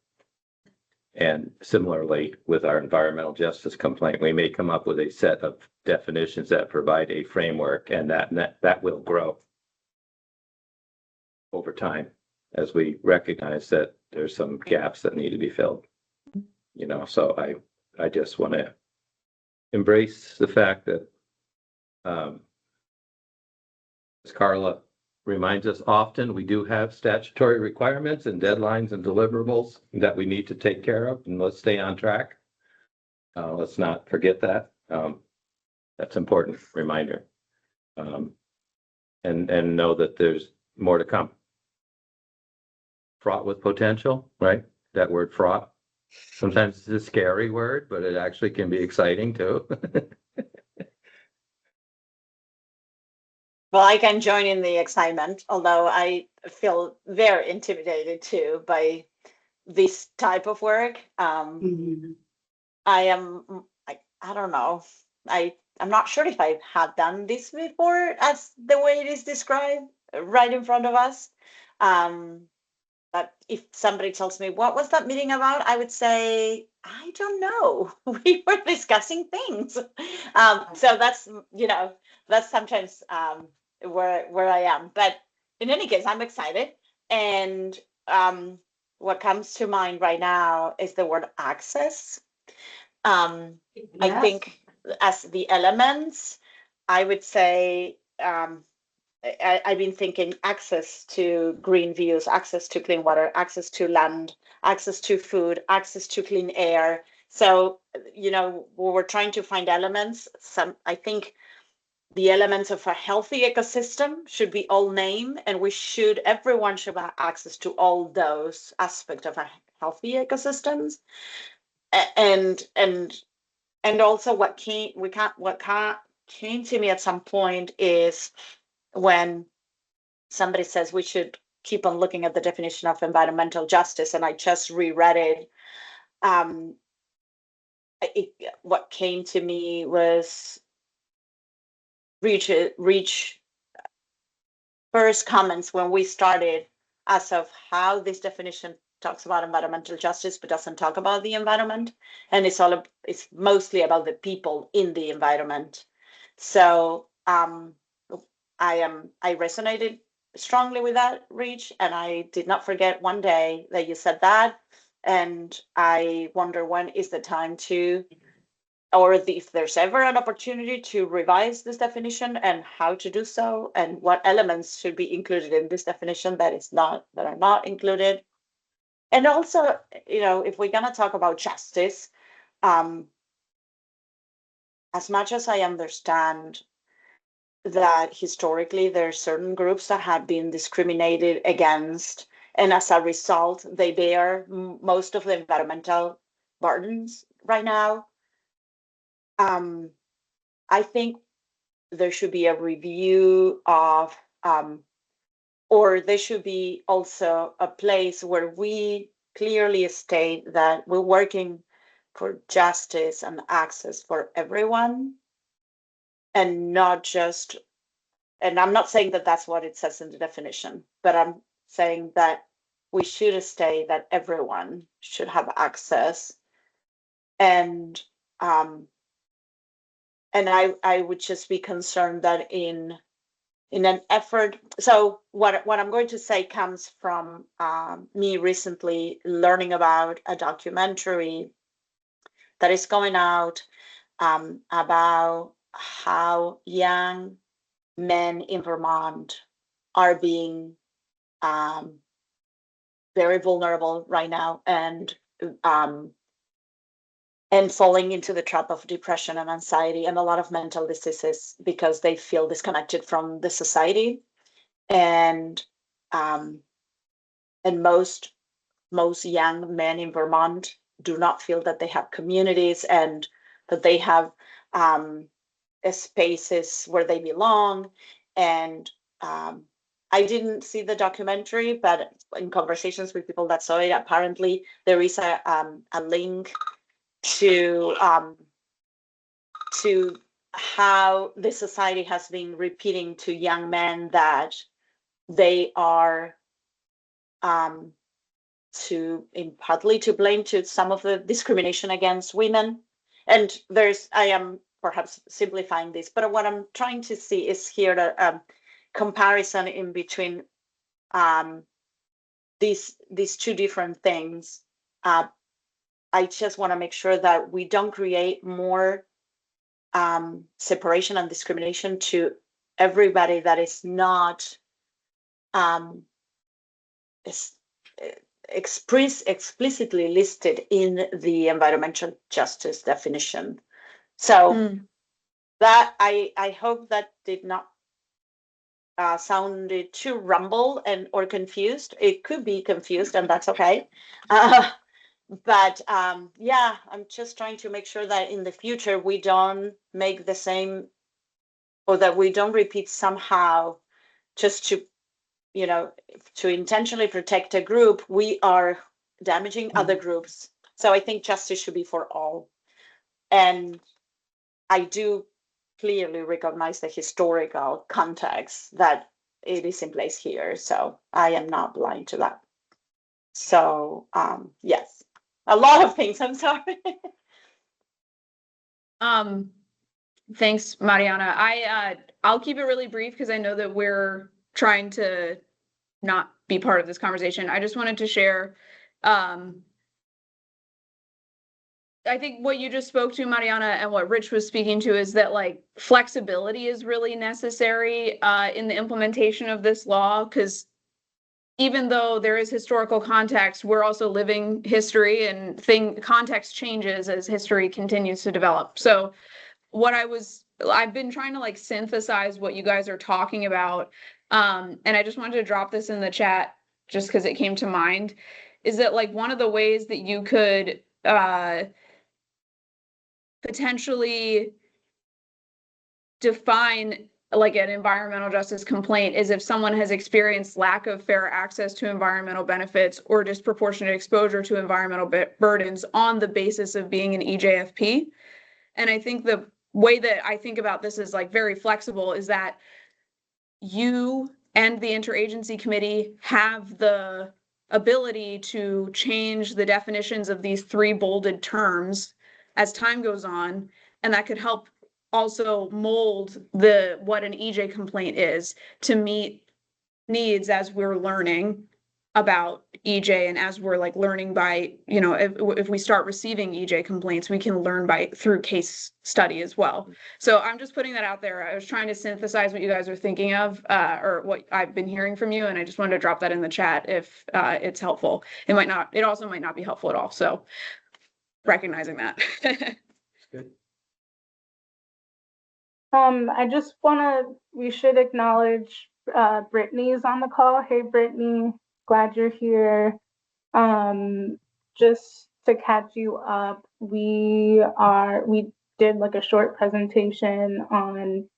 And similarly, with our environmental justice complaint, we may come up with a set of definitions that provide a framework, and that will grow over time as we recognize that there's some gaps that need to be filled. So I just want to embrace the fact that Carla reminds us often, we do have statutory requirements and deadlines and deliverables that we need to take care of, and let's stay on track. Let's not forget that. That's an important reminder. And know that there's more to come. Fraught with potential, right? That word fraught. Sometimes it's a scary word, but it actually can be exciting too. Well, I can join in the excitement, although I feel very intimidated too by this type of work. I don't know. I'm not sure if I have done this before as the way it is described right in front of us. But if somebody tells me, what was that meeting about? I would say, I don't know. We were discussing things. So that's, that's sometimes where I am. But in any case, I'm excited. And what comes to mind right now is the word access. I think as the elements, I would say, I've been thinking access to green views, access to clean water, access to land, access to food, access to clean air. So, we're trying to find elements. I think the elements of a healthy ecosystem should be all named, and everyone should have access to all those aspects of a healthy ecosystems. And also what came to me at some point is when somebody says we should keep on looking at the definition of environmental justice, and I just reread it. What came to me was Reach first comments when we started as of how this definition talks about environmental justice but doesn't talk about the environment, and it's mostly about the people in the environment. So I resonated strongly with that, Reach, and I did not forget one day that you said that, and I wonder when is the time to, or if there's ever an opportunity to revise this definition, and how to do so, and what elements should be included in this definition that are not included. And also, if we're gonna talk about justice, as much as I understand that historically there are certain groups that have been discriminated against, and as a result, they bear most of the environmental burdens right now. I think there should be a review of, or there should be also a place where we clearly state that we're working for justice and access for everyone, and not just, and I'm not saying that that's what it says in the definition, but I'm saying that we should state that everyone should have access. And I would just be concerned that in an effort, so what I'm going to say comes from me recently learning about a documentary that is going out about how young men in Vermont are being very vulnerable right now, and falling into the trap of depression and anxiety and a lot of mental diseases because they feel disconnected from the society. And most young men in Vermont do not feel that they have communities and that they have spaces where they belong. And I didn't see the documentary, but in conversations with people that saw it, apparently there is a link to how the society has been repeating to young men that they are partly to blame to some of the discrimination against women. And I am perhaps simplifying this, but what I'm trying to see is here a comparison in between these two different things. I just want to make sure that we don't create more separation and discrimination to everybody that is not is explicitly listed in the environmental justice definition. So that I hope that did not sounded too rumble and or confused. It could be confused, and that's okay. But yeah, I'm just trying to make sure that in the future we don't make the same, or that we don't repeat somehow just to, you know, to intentionally protect a group, we are damaging other groups. So I think justice should be for all. And I do clearly recognize the historical context that it is in place here. So I am not blind to that. So yes, a lot of things. I'm sorry. Thanks, Mariana. I'll keep it really brief because I know that we're trying to not be part of this conversation. I just wanted to share, I think what you just spoke to, Mariana, and what Rich was speaking to is that like flexibility is really necessary in the implementation of this law, because even though there is historical context, we're also living history, and context changes as history continues to develop. So I've been trying to like synthesize what you guys are talking about. And I just wanted to drop this in the chat just because it came to mind, is that like one of the ways that you could potentially define like an environmental justice complaint is if someone has experienced lack of fair access to environmental benefits or disproportionate exposure to environmental burdens on the basis of being an EJFP. And I think the way that I think about this is like very flexible, is that you and the interagency committee have the ability to change the definitions of these three bolded terms as time goes on, and that could help also mold what an EJ complaint is to meet needs as we're learning about EJ, and as we're like learning by, you know, if we start receiving EJ complaints, we can learn through case study as well. So I'm just putting that out there. I was trying to synthesize what you guys are thinking of, or what I've been hearing from you, and I just wanted to drop that in the chat if it's helpful. It also might not be helpful at all. So recognizing that. Good. We should acknowledge Brittany's on the call. Hey, Brittany, glad you're here. Just to catch you up, we did like a short presentation on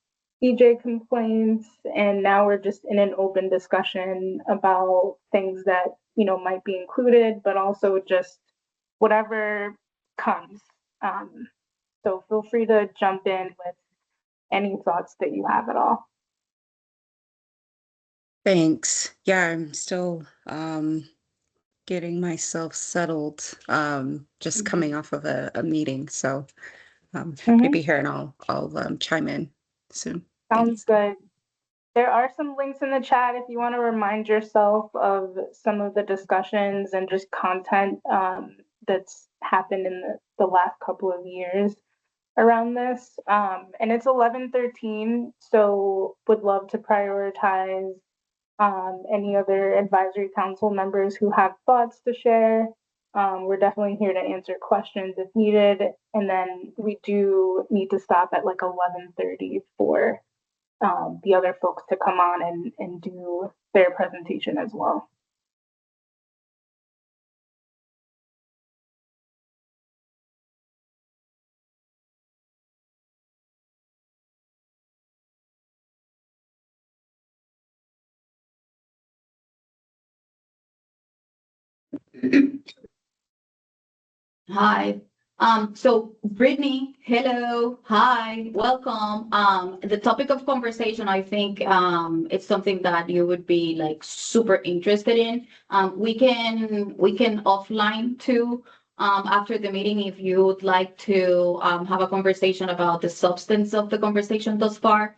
EJ complaints, and now we're just in an open discussion about things that, you know, might be included, but also just whatever comes. So feel free to jump in with any thoughts that you have at all. Thanks. Yeah, I'm still getting myself settled, just coming off of a meeting. So happy to be here, and I'll chime in soon. Sounds good. There are some links in the chat if you want to remind yourself of some of the discussions and just content that's happened in the last couple of years around this. And it's 11:13, so would love to prioritize any other advisory council members who have thoughts to share. We're definitely here to answer questions if needed. And then we do need to stop at like 11:30 for the other folks to come on and do their presentation as well. Hi. So Brittany, hello, hi, welcome. The topic of conversation, I think, it's something that you would be like super interested in. We can offline too, after the meeting, if you would like to have a conversation about the substance of the conversation thus far.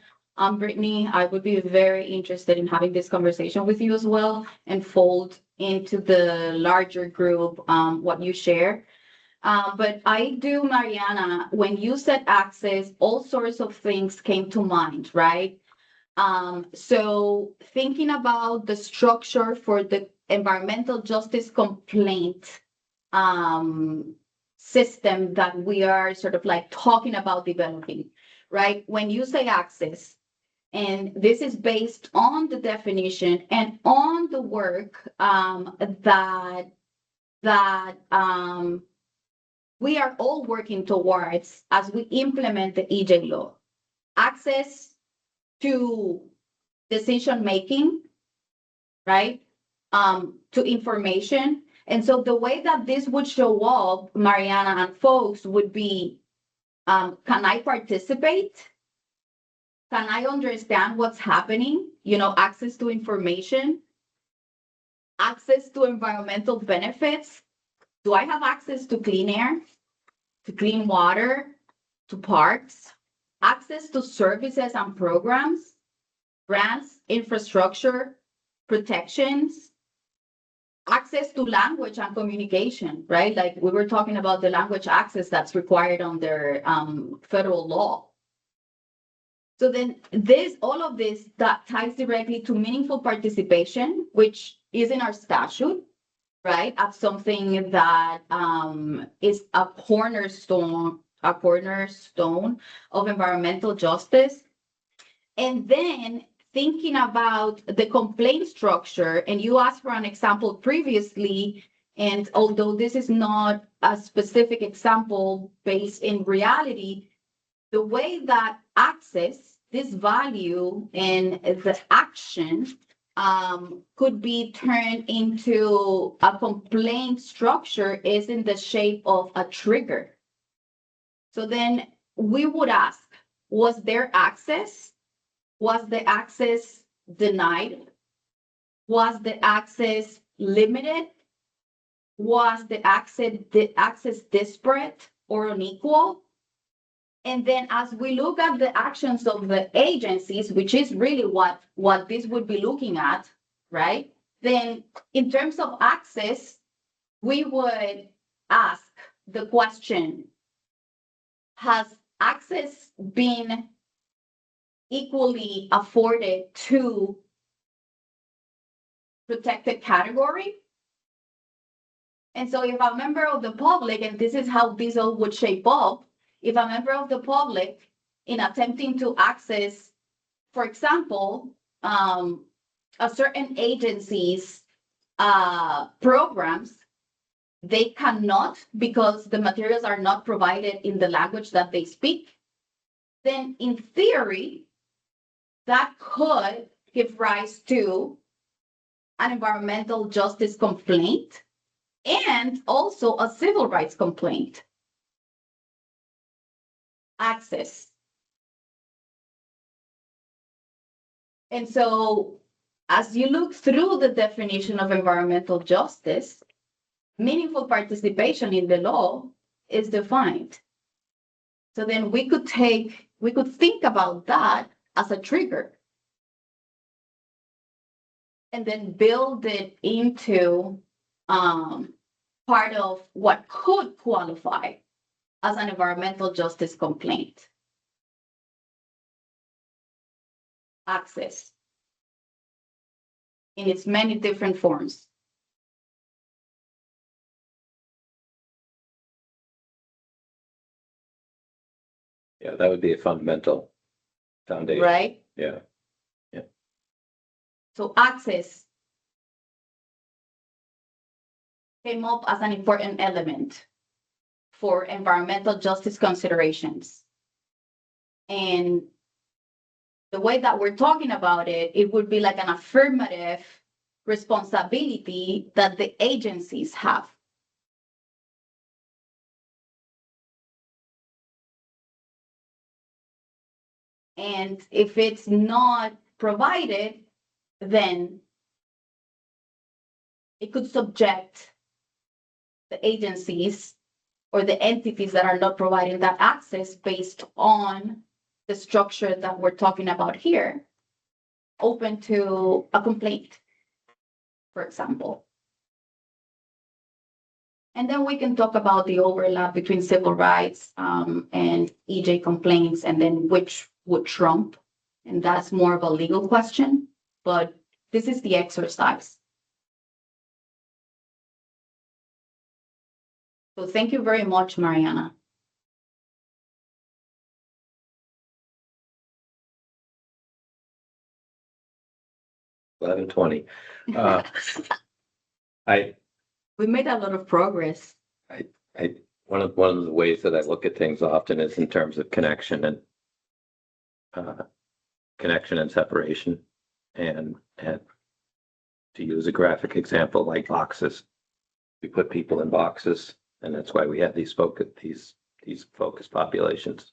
Brittany, I would be very interested in having this conversation with you as well, and fold into the larger group what you share. But I do, Mariana, when you said access, all sorts of things came to mind, right? So thinking about the structure for the environmental justice complaint system that we are sort of like talking about developing, right? When you say access, and this is based on the definition and on the work that we are all working towards as we implement the EJ law. Access to decision making, right? To information. And so the way that this would show up, Mariana and folks, would be, can I participate? Can I understand what's happening? You know, access to information, access to environmental benefits. Do I have access to clean air, to clean water, to parks, access to services and programs, grants, infrastructure, protections, access to language and communication, right? Like we were talking about the language access that's required under federal law. So then all of this that ties directly to meaningful participation, which is in our statute, right? As something that is a cornerstone of environmental justice. And then thinking about the complaint structure, and you asked for an example previously, and although this is not a specific example based in reality, the way that access, this value and the action could be turned into a complaint structure is in the shape of a trigger. So then we would ask, was there access? Was the access denied? Was the access limited? Was the access disparate or unequal? And then as we look at the actions of the agencies, which is really what this would be looking at, right? Then in terms of access, we would ask the question, has access been equally afforded to protected category? And so if a member of the public, and this is how this all would shape up, if a member of the public in attempting to access, for example, a certain agency's programs, they cannot because the materials are not provided in the language that they speak, then in theory, that could give rise to an environmental justice complaint and also a civil rights complaint. Access. And so as you look through the definition of environmental justice, meaningful participation in the law is defined. So then we could think about that as a trigger and then build it into part of what could qualify as an environmental justice complaint. Access in its many different forms. Yeah, that would be a fundamental foundation. Right? Yeah. So access came up as an important element for environmental justice considerations. And the way that we're talking about it, it would be like an affirmative responsibility that the agencies have. And if it's not provided, then it could subject the agencies or the entities that are not providing that access based on the structure that we're talking about here, open to a complaint, for example. And then we can talk about the overlap between civil rights and EJ complaints, and then which would trump And that's more of a legal question, but this is the exercise. So thank you very much, Mariana. $11:20. We made a lot of progress. One of the ways that I look at things often is in terms of connection and separation, and to use a graphic example like boxes, we put people in boxes, and that's why we have these focus populations,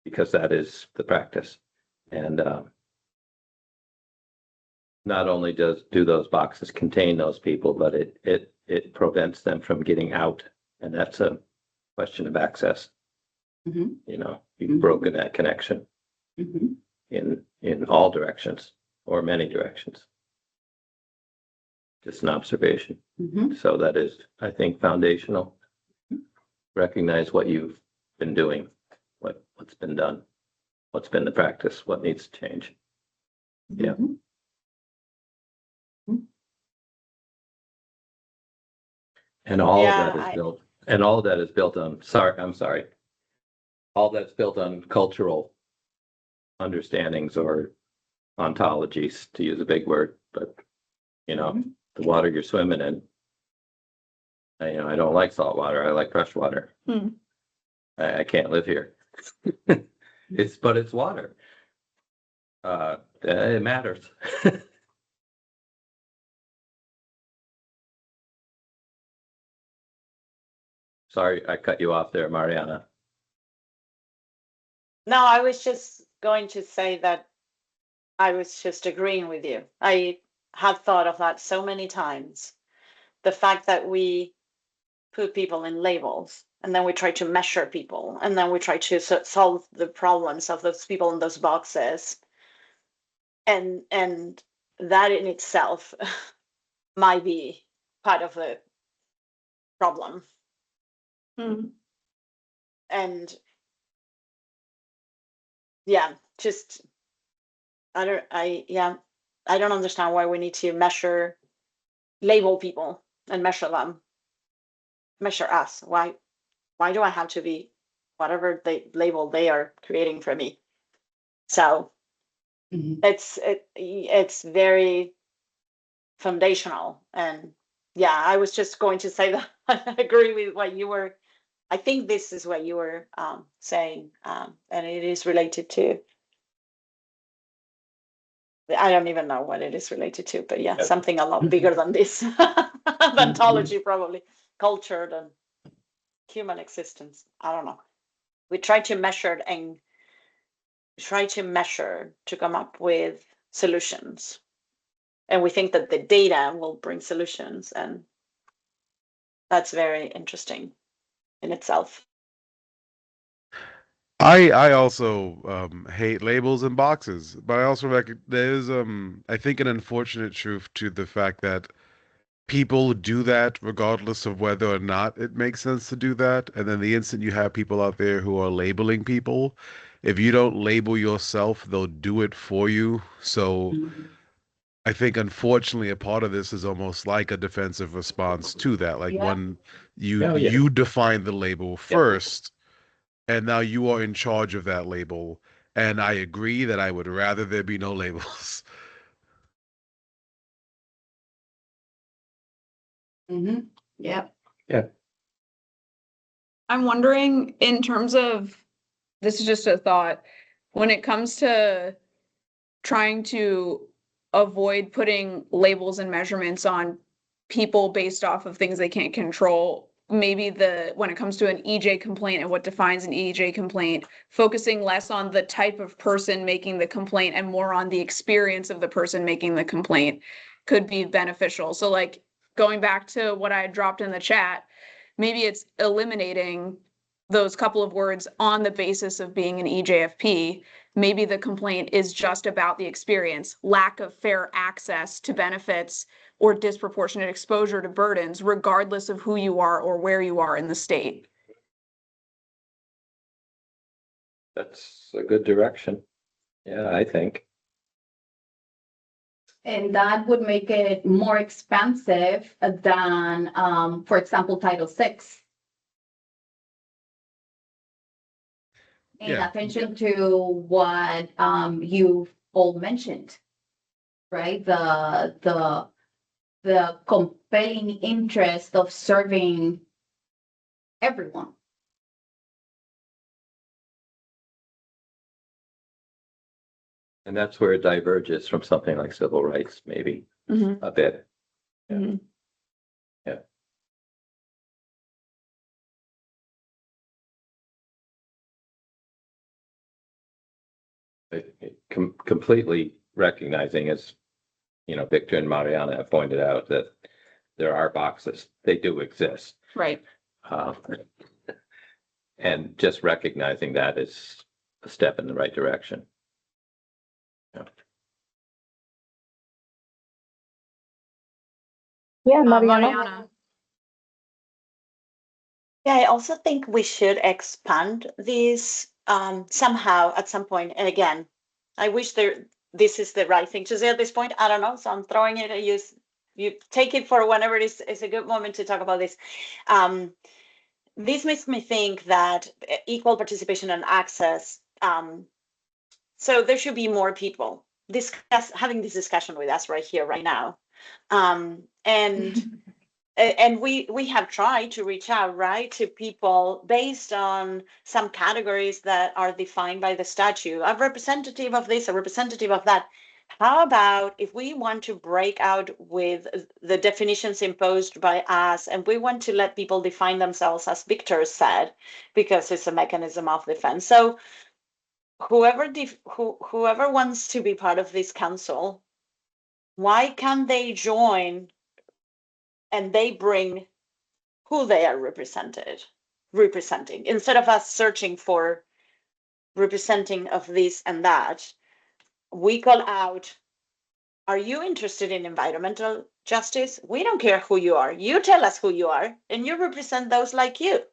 because that is the practice. And not only do those boxes contain those people, but it prevents them from getting out, and that's a question of access. Mhm. You know, you've broken that connection Mhm. in all directions or many directions. Just an observation. Mhm. So that is, I think, foundational. Recognize what you've been doing, what's been done, what's been the practice, what needs to change. Yeah. Mhm. And all Yeah, of that is built, and all of that is built on, I'm sorry. All that's built on cultural understandings or ontologies, to use a big word, but you know, the water you're swimming in. I don't like salt water. I like fresh water. I can't live here. But it's water. It matters. Sorry, I cut you off there, Mariana. No, I was just going to say that I was just agreeing with you. I had thought of that so many times. The fact that we put people in labels, and then we try to measure people, and then we try to solve the problems of those people in those boxes. And that in itself might be part of the problem. And yeah, just I don't understand why we need to label people and measure them, measure us. Why do I have to be whatever label they are creating for me? So Mhm. it's very foundational. And yeah, I was just going to say that I agree with what you were. I think this is what you were saying, and it is related to. I don't even know what it is related to, but yeah, Yep. something a lot bigger than this. Ontology, probably culture and human existence. I don't know. We try to measure to come up with solutions, and we think that the data will bring solutions, and that's very interesting in itself. I also hate labels and boxes, but I also there's I think an unfortunate truth to the fact that people do that regardless of whether or not it makes sense to do that. And then the instant you have people out there who are labeling people, if you don't label yourself, they'll do it for you. So I think unfortunately a part of this is almost like a defensive response to that. Like Yeah. when Oh, yeah. you define the label first, and now you are in charge of that label. And I agree that I would rather there be no labels. Mhm. Yep. I'm wondering, in terms of, this is just a thought, when it comes to trying to avoid putting labels and measurements on people based off of things they can't control, maybe when it comes to an EJ complaint and what defines an EJ complaint, focusing less on the type of person making the complaint and more on the experience of the person making the complaint could be beneficial. So like going back to what I dropped in the chat, maybe it's eliminating those couple of words on the basis of being an EJFP. Maybe the complaint is just about the experience, lack of fair access to benefits or disproportionate exposure to burdens, regardless of who you are or where you are in the state. That's a good direction. Yeah, I think. And that would make it more expensive than, for example, Title VI. In Yeah. attention to what you all mentioned, right? The compelling interest of serving everyone. And that's where it diverges from something like civil rights, maybe Mhm. a bit. Yeah. Mhm. Yeah. Completely recognizing, as you know, Victor and Mariana have pointed out, that there are boxes, they do exist. Right. Uh, and just recognizing that is a step in the right direction. Yeah, Mariana. Mariana. Yeah, I also think we should expand this somehow at some point. And again, I wish this is the right thing to say at this point. I don't know, so I'm throwing it at you. You take it for whenever it is a good moment to talk about this. This makes me think that equal participation and access. So there should be more people having this discussion with us right here, right now, and we have tried to reach out, right, to people based on some categories that are defined by the statute, a representative of this, a representative of that. How about if we want to break out with the definitions imposed by us, and we want to let people define themselves, as Victor said, because it's a mechanism of defense. So whoever wants to be part of this council, why can't they join and they bring who they are representing, instead of us searching for representing of this and that? We call out, are you interested in environmental justice? We don't care who you are. You tell us who you are, and you represent those like you.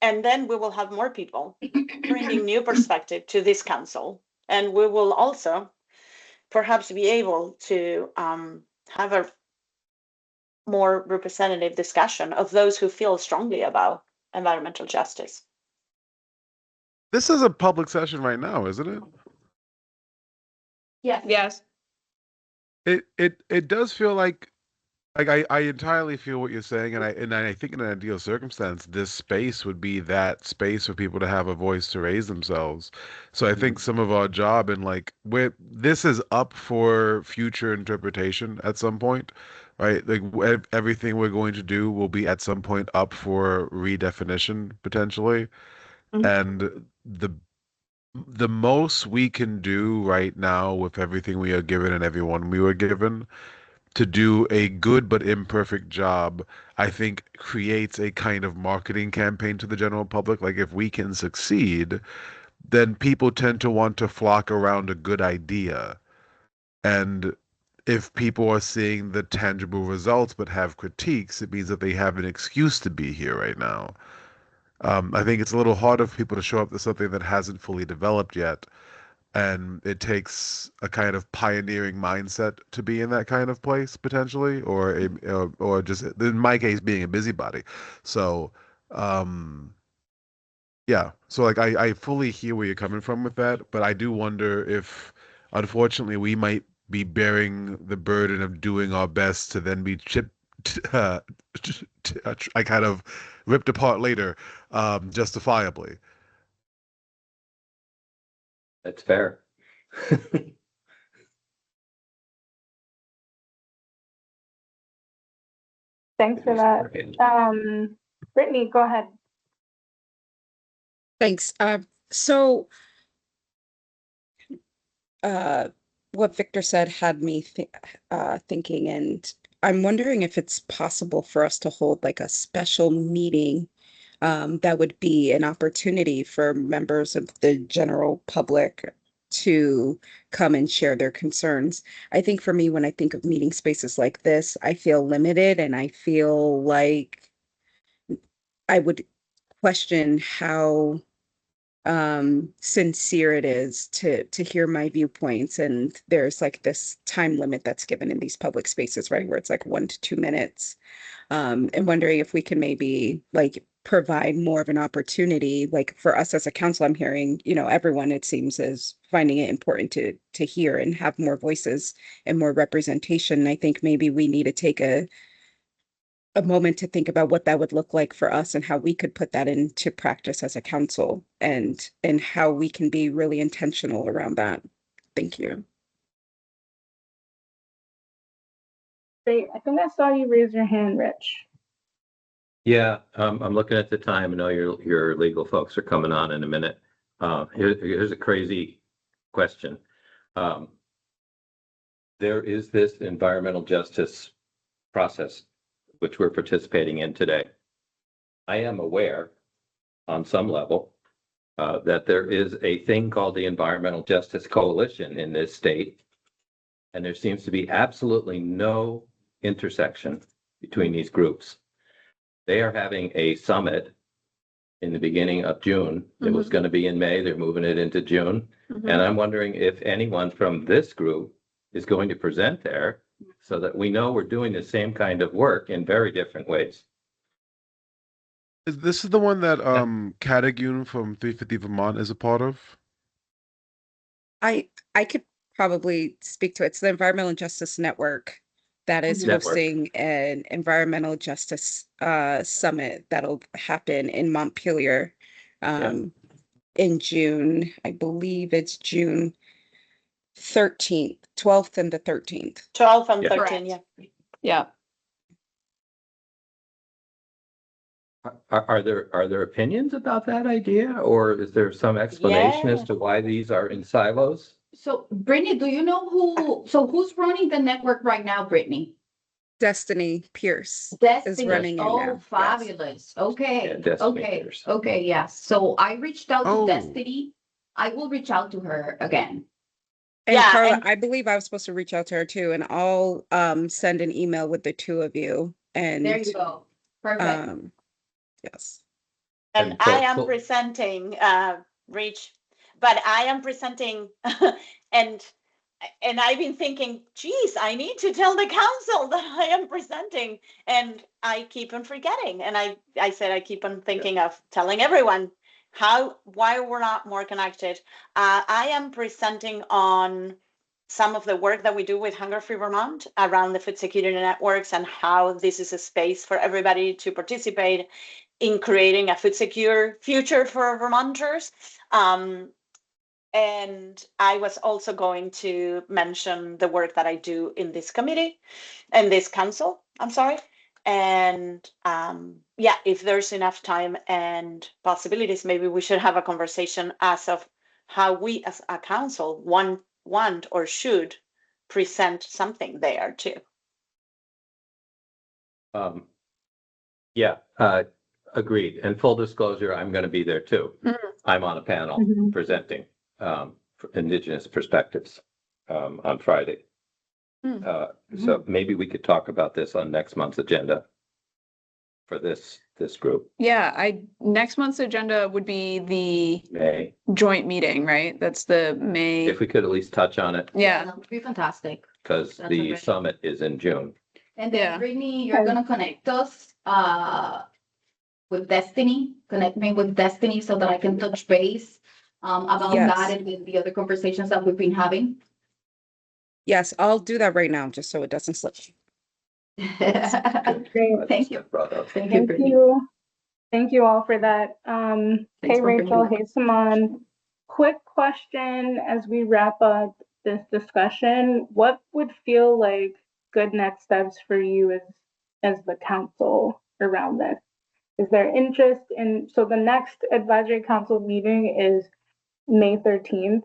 And then we will have more people bringing new perspective to this council. And we will also perhaps be able to have a more representative discussion of those who feel strongly about environmental justice. This is a public session right now, isn't it? Yes. Yes. It does feel like I entirely feel what you're saying, and I think in an ideal circumstance, this space would be that space for people to have a voice to raise themselves. So I think some of our job and this is up for future interpretation at some point, right? Like everything we're going to do will be at some point up for redefinition potentially, and the most we can do right now with everything we are given and everyone we were given to do a good but imperfect job, I think creates a kind of marketing campaign to the general public. Like if we can succeed, then people tend to want to flock around a good idea. And if people are seeing the tangible results but have critiques, it means that they have an excuse to be here right now. I think it's a little harder for people to show up to something that hasn't fully developed yet, and it takes a kind of pioneering mindset to be in that kind of place potentially, or just in my case being a busybody. So yeah, so like I fully hear where you're coming from with that, but I do wonder if unfortunately we might be bearing the burden of doing our best to then be chipped uh, I kind of ripped apart later, justifiably. That's fair. Thanks for that. Brittany, go ahead. Thanks. So what Victor said had me thinking, and I'm wondering if it's possible for us to hold like a special meeting that would be an opportunity for members of the general public to come and share their concerns. I think for me, when I think of meeting spaces like this, I feel limited and I feel like I would question how sincere it is to hear my viewpoints. And there's like this time limit that's given in these public spaces, right? Where it's like 1 to 2 minutes. And wondering if we can maybe like provide more of an opportunity, like for us as a council. I'm hearing, everyone, it seems, is finding it important to hear and have more voices and more representation. I think maybe we need to take a moment to think about what that would look like for us and how we could put that into practice as a council, and how we can be really intentional around that. Thank you. Great. I think I saw you raise your hand, Rich. Yeah, I'm looking at the time. I know your legal folks are coming on in a minute. Here's a crazy question. There is this environmental justice process which we're participating in today. I am aware on some level that there is a thing called the Environmental Justice Coalition in this state, and there seems to be absolutely no intersection between these groups. They are having a summit in the beginning of June. It was going to be in May. They're moving it into June. And I'm wondering if anyone from this group is going to present there so that we know we're doing the same kind of work in very different ways. This is the one that Catagun from 350 Vermont is a part of? I could probably speak to it. It's the Environmental Justice Network that is hosting an environmental justice summit that'll happen in Montpelier in June. I believe it's June 13th, 12th and the 13th. 12 and Yeah. 13, yeah. Yeah. Are there opinions about that idea, or is there some explanation as to why these are in silos? So Brittany, do you know who's running the network right now, Brittany? Destiny Pierce Destiny. is running it now. Oh, Yes. fabulous. Okay. Yeah, Destiny Okay. Pierce. Okay. Yes. So I reached out Oh. to Destiny. I will reach out to her again. And Yeah, Carla, and- I believe I was supposed to reach out to her too, and I'll send an email with the two of you. And There you go. Perfect. Yes. And And so- I am so- presenting, Rich, but I am presenting and I've been thinking, geez, I need to tell the council that I am presenting, and I keep on forgetting. And I said I keep on thinking of telling everyone why we're not more connected. I am presenting on some of the work that we do with Hunger Free Vermont around the food security networks and how this is a space for everybody to participate in creating a food secure future for Vermonters. And I was also going to mention the work that I do in this committee and this council, I'm sorry. And if there's enough time and possibilities, maybe we should have a conversation as of how we as a council want or should present something there too. Agreed. And full disclosure, I'm going to be there too. I'm on a panel presenting for Indigenous perspectives on Friday. So maybe we could talk about this on next month's agenda for this group. Yeah, next month's agenda would be the May, joint meeting, right? That's the May. if we could at least touch on it, Yeah. That would be fantastic. because That's the okay. summit is in June. And then Yeah. Brittany, you're gonna connect us with Destiny. Connect me with Destiny so that I can touch base about Yes. that and with the other conversations that we've been having. Yes, I'll do that right now, just so it doesn't slip. Great. Thank you. Brought up. Thank you, Thank Brittany. you. Thank you all for that. Thanks Hey, for bringing Rachel, that. hey, Saman. Quick question as we wrap up this discussion. What would feel like good next steps for you as the council around this? Is there interest in, so the next advisory council meeting is May 13th.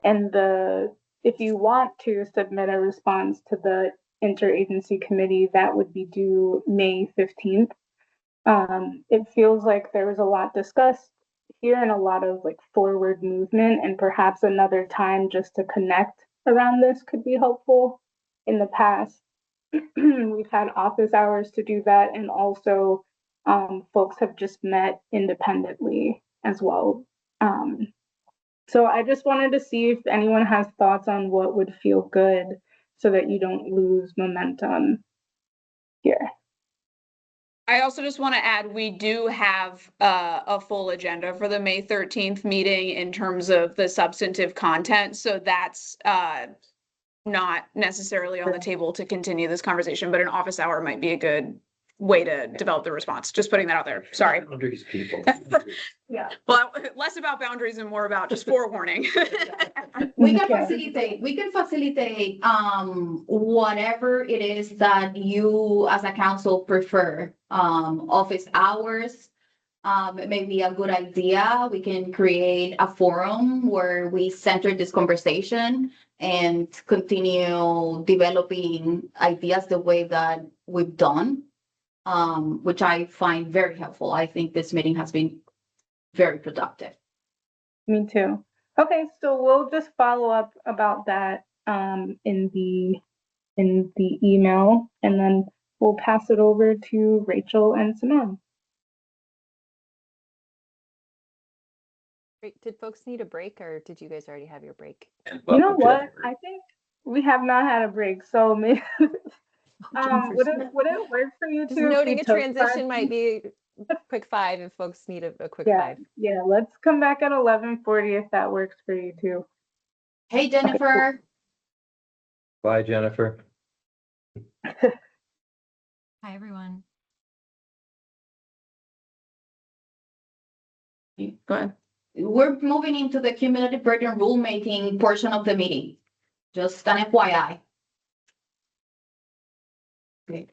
And if you want to submit a response to the interagency committee, that would be due May 15th. It feels like there was a lot discussed here and a lot of like forward movement, and perhaps another time just to connect around this could be helpful. In the past, we've had office hours to do that, and also folks have just met independently as well. So I just wanted to see if anyone has thoughts on what would feel good so that you don't lose momentum here. I also just want to add, we do have a full agenda for the May 13th meeting in terms of the substantive content. So that's not necessarily on the table to continue this conversation, but an office hour might be a good way to develop the response. Just putting that out there. Sorry. Boundaries, people. Yeah. Well, less about boundaries and more about just forewarning. We can Okay. facilitate, whatever it is that you as a council prefer. Office hours, it may be a good idea. We can create a forum where we center this conversation and continue developing ideas the way that we've done, which I find very helpful. I think this meeting has been very productive. Me too. Okay, so we'll just follow up about that in the email, and then we'll pass it over to Rachel and Simone. Great. Did folks need a break or did you guys already have your break? You know what? I think we have not had a break, so maybe would it work for you Just two? noting a transition might be a quick 5 if folks need a quick 5. Yeah, let's come back at 11:40 if that works for you too. Hey, Jennifer. Bye, Jennifer. Hi, everyone. Go ahead. We're moving into the cumulative burden rulemaking portion of the meeting. Just an FYI. Great.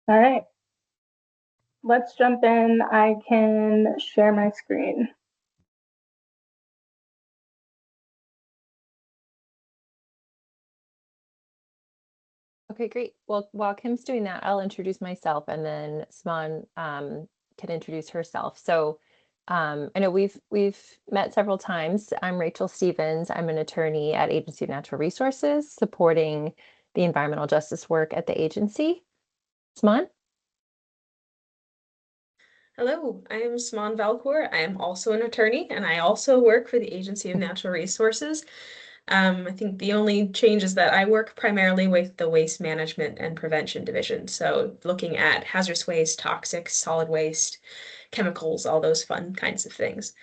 All right. Let's jump in. I can share my screen. Okay, great. Well, while Kim's doing that, I'll introduce myself and then Simone can introduce herself. So I know we've met several times. I'm Rachel Stevens. I'm an attorney at Agency of Natural Resources, supporting the environmental justice work at the agency. Simone? Hello, I am Simone Valcourt. I am also an attorney and I also work for the Agency of Natural Resources. I think the only change is that I work primarily with the Waste Management and Prevention Division. So looking at hazardous waste, toxics, solid waste, chemicals, all those fun kinds of things.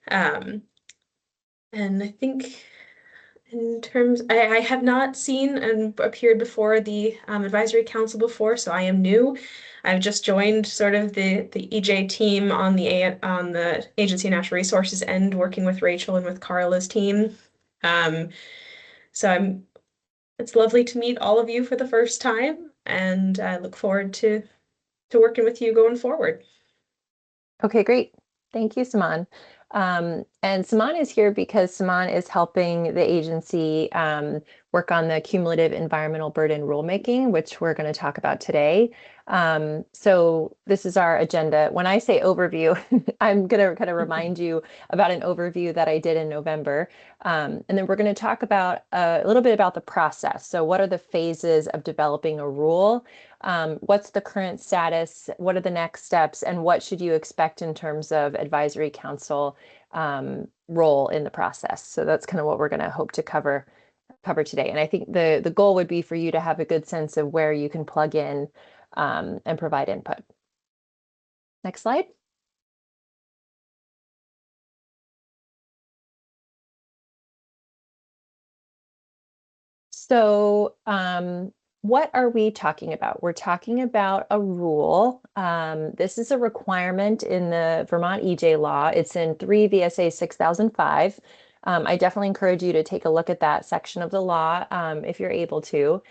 And I think in terms, I have not seen and appeared before the advisory council before, so I am new. I've just joined sort of the EJ team on the Agency of Natural Resources end, working with Rachel and with Carla's team. So it's lovely to meet all of you for the first time, and I look forward to working with you going forward. Okay, great. Thank you, Simone. And Simone is here because Simone is helping the agency work on the cumulative environmental burden rulemaking, which we're going to talk about today. So this is our agenda. When I say overview, I'm going to kind of remind you about an overview that I did in November. And then we're going to talk about a little bit about the process. So what are the phases of developing a rule? What's the current status? What are the next steps? And what should you expect in terms of advisory council role in the process? So that's kind of what we're going to hope to cover today. And I think the goal would be for you to have a good sense of where you can plug in and provide input. Next slide. So what are we talking about? We're talking about a rule. This is a requirement in the Vermont EJ law. It's in 3 VSA 6005. I definitely encourage you to take a look at that section of the law if you're able to.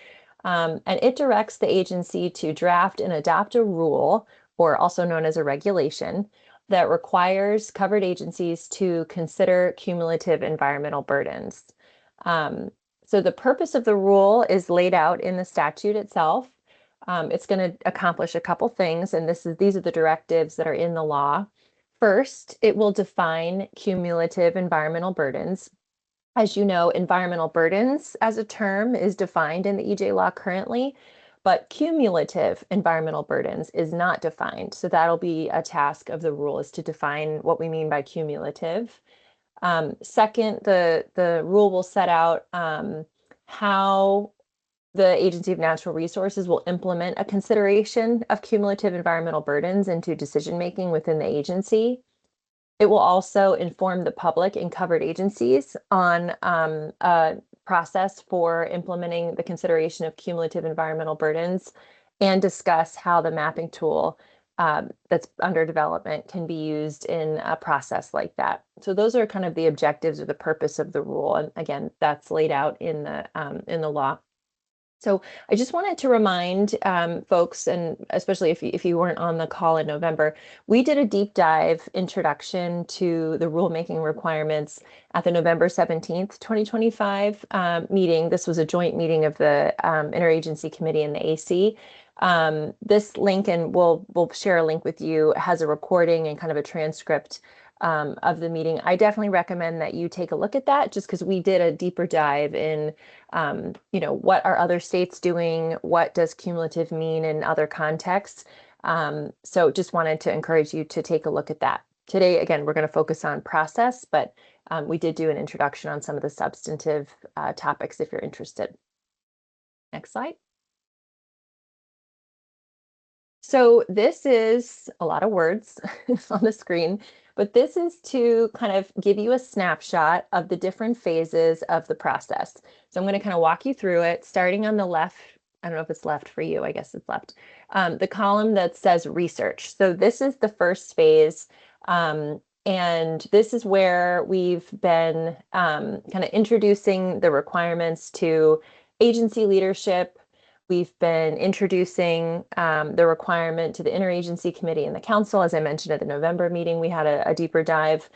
And it directs the agency to draft and adopt a rule, or also known as a regulation, that requires covered agencies to consider cumulative environmental burdens. So the purpose of the rule is laid out in the statute itself. It's going to accomplish a couple things, and these are the directives that are in the law. First, it will define cumulative environmental burdens. As you know, environmental burdens as a term is defined in the EJ law currently, but cumulative environmental burdens is not defined. So that'll be a task of the rule, is to define what we mean by cumulative. Second, the rule will set out how the Agency of Natural Resources will implement a consideration of cumulative environmental burdens into decision-making within the agency. It will also inform the public and covered agencies on a process for implementing the consideration of cumulative environmental burdens, and discuss how the mapping tool that's under development can be used in a process like that. So those are kind of the objectives or the purpose of the rule. And again, that's laid out in the law. So I just wanted to remind folks, and especially if you weren't on the call in November, we did a deep dive introduction to the rulemaking requirements at the November 17th, 2025 meeting. This was a joint meeting of the Interagency Committee and the AC. This link, and we'll share a link with you, has a recording and kind of a transcript of the meeting. I definitely recommend that you take a look at that, just because we did a deeper dive in, what are other states doing? What does cumulative mean in other contexts? So just wanted to encourage you to take a look at that. Today, again, we're going to focus on process, but we did do an introduction on some of the substantive topics if you're interested. Next slide. So this is a lot of words on the screen, but this is to kind of give you a snapshot of the different phases of the process. So I'm going to kind of walk you through it, starting on the left. I don't know if it's left for you. I guess it's left. The column that says research. So this is the first phase. And this is where we've been kind of introducing the requirements to agency leadership. We've been introducing the requirement to the interagency committee and the council. As I mentioned at the November meeting, we had a deeper dive.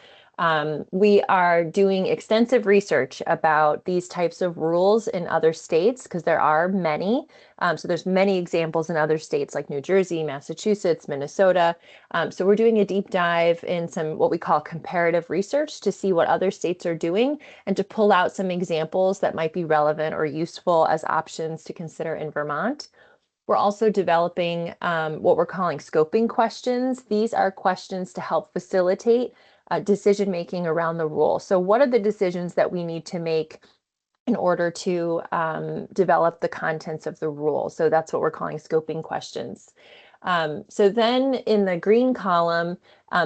We are doing extensive research about these types of rules in other states because there are many. So there's many examples in other states like New Jersey, Massachusetts, Minnesota. So we're doing a deep dive in some what we call comparative research to see what other states are doing and to pull out some examples that might be relevant or useful as options to consider in Vermont. We're also developing what we're calling scoping questions. These are questions to help facilitate decision-making around the rule. So what are the decisions that we need to make in order to develop the contents of the rule? So that's what we're calling scoping questions. So then in the green column,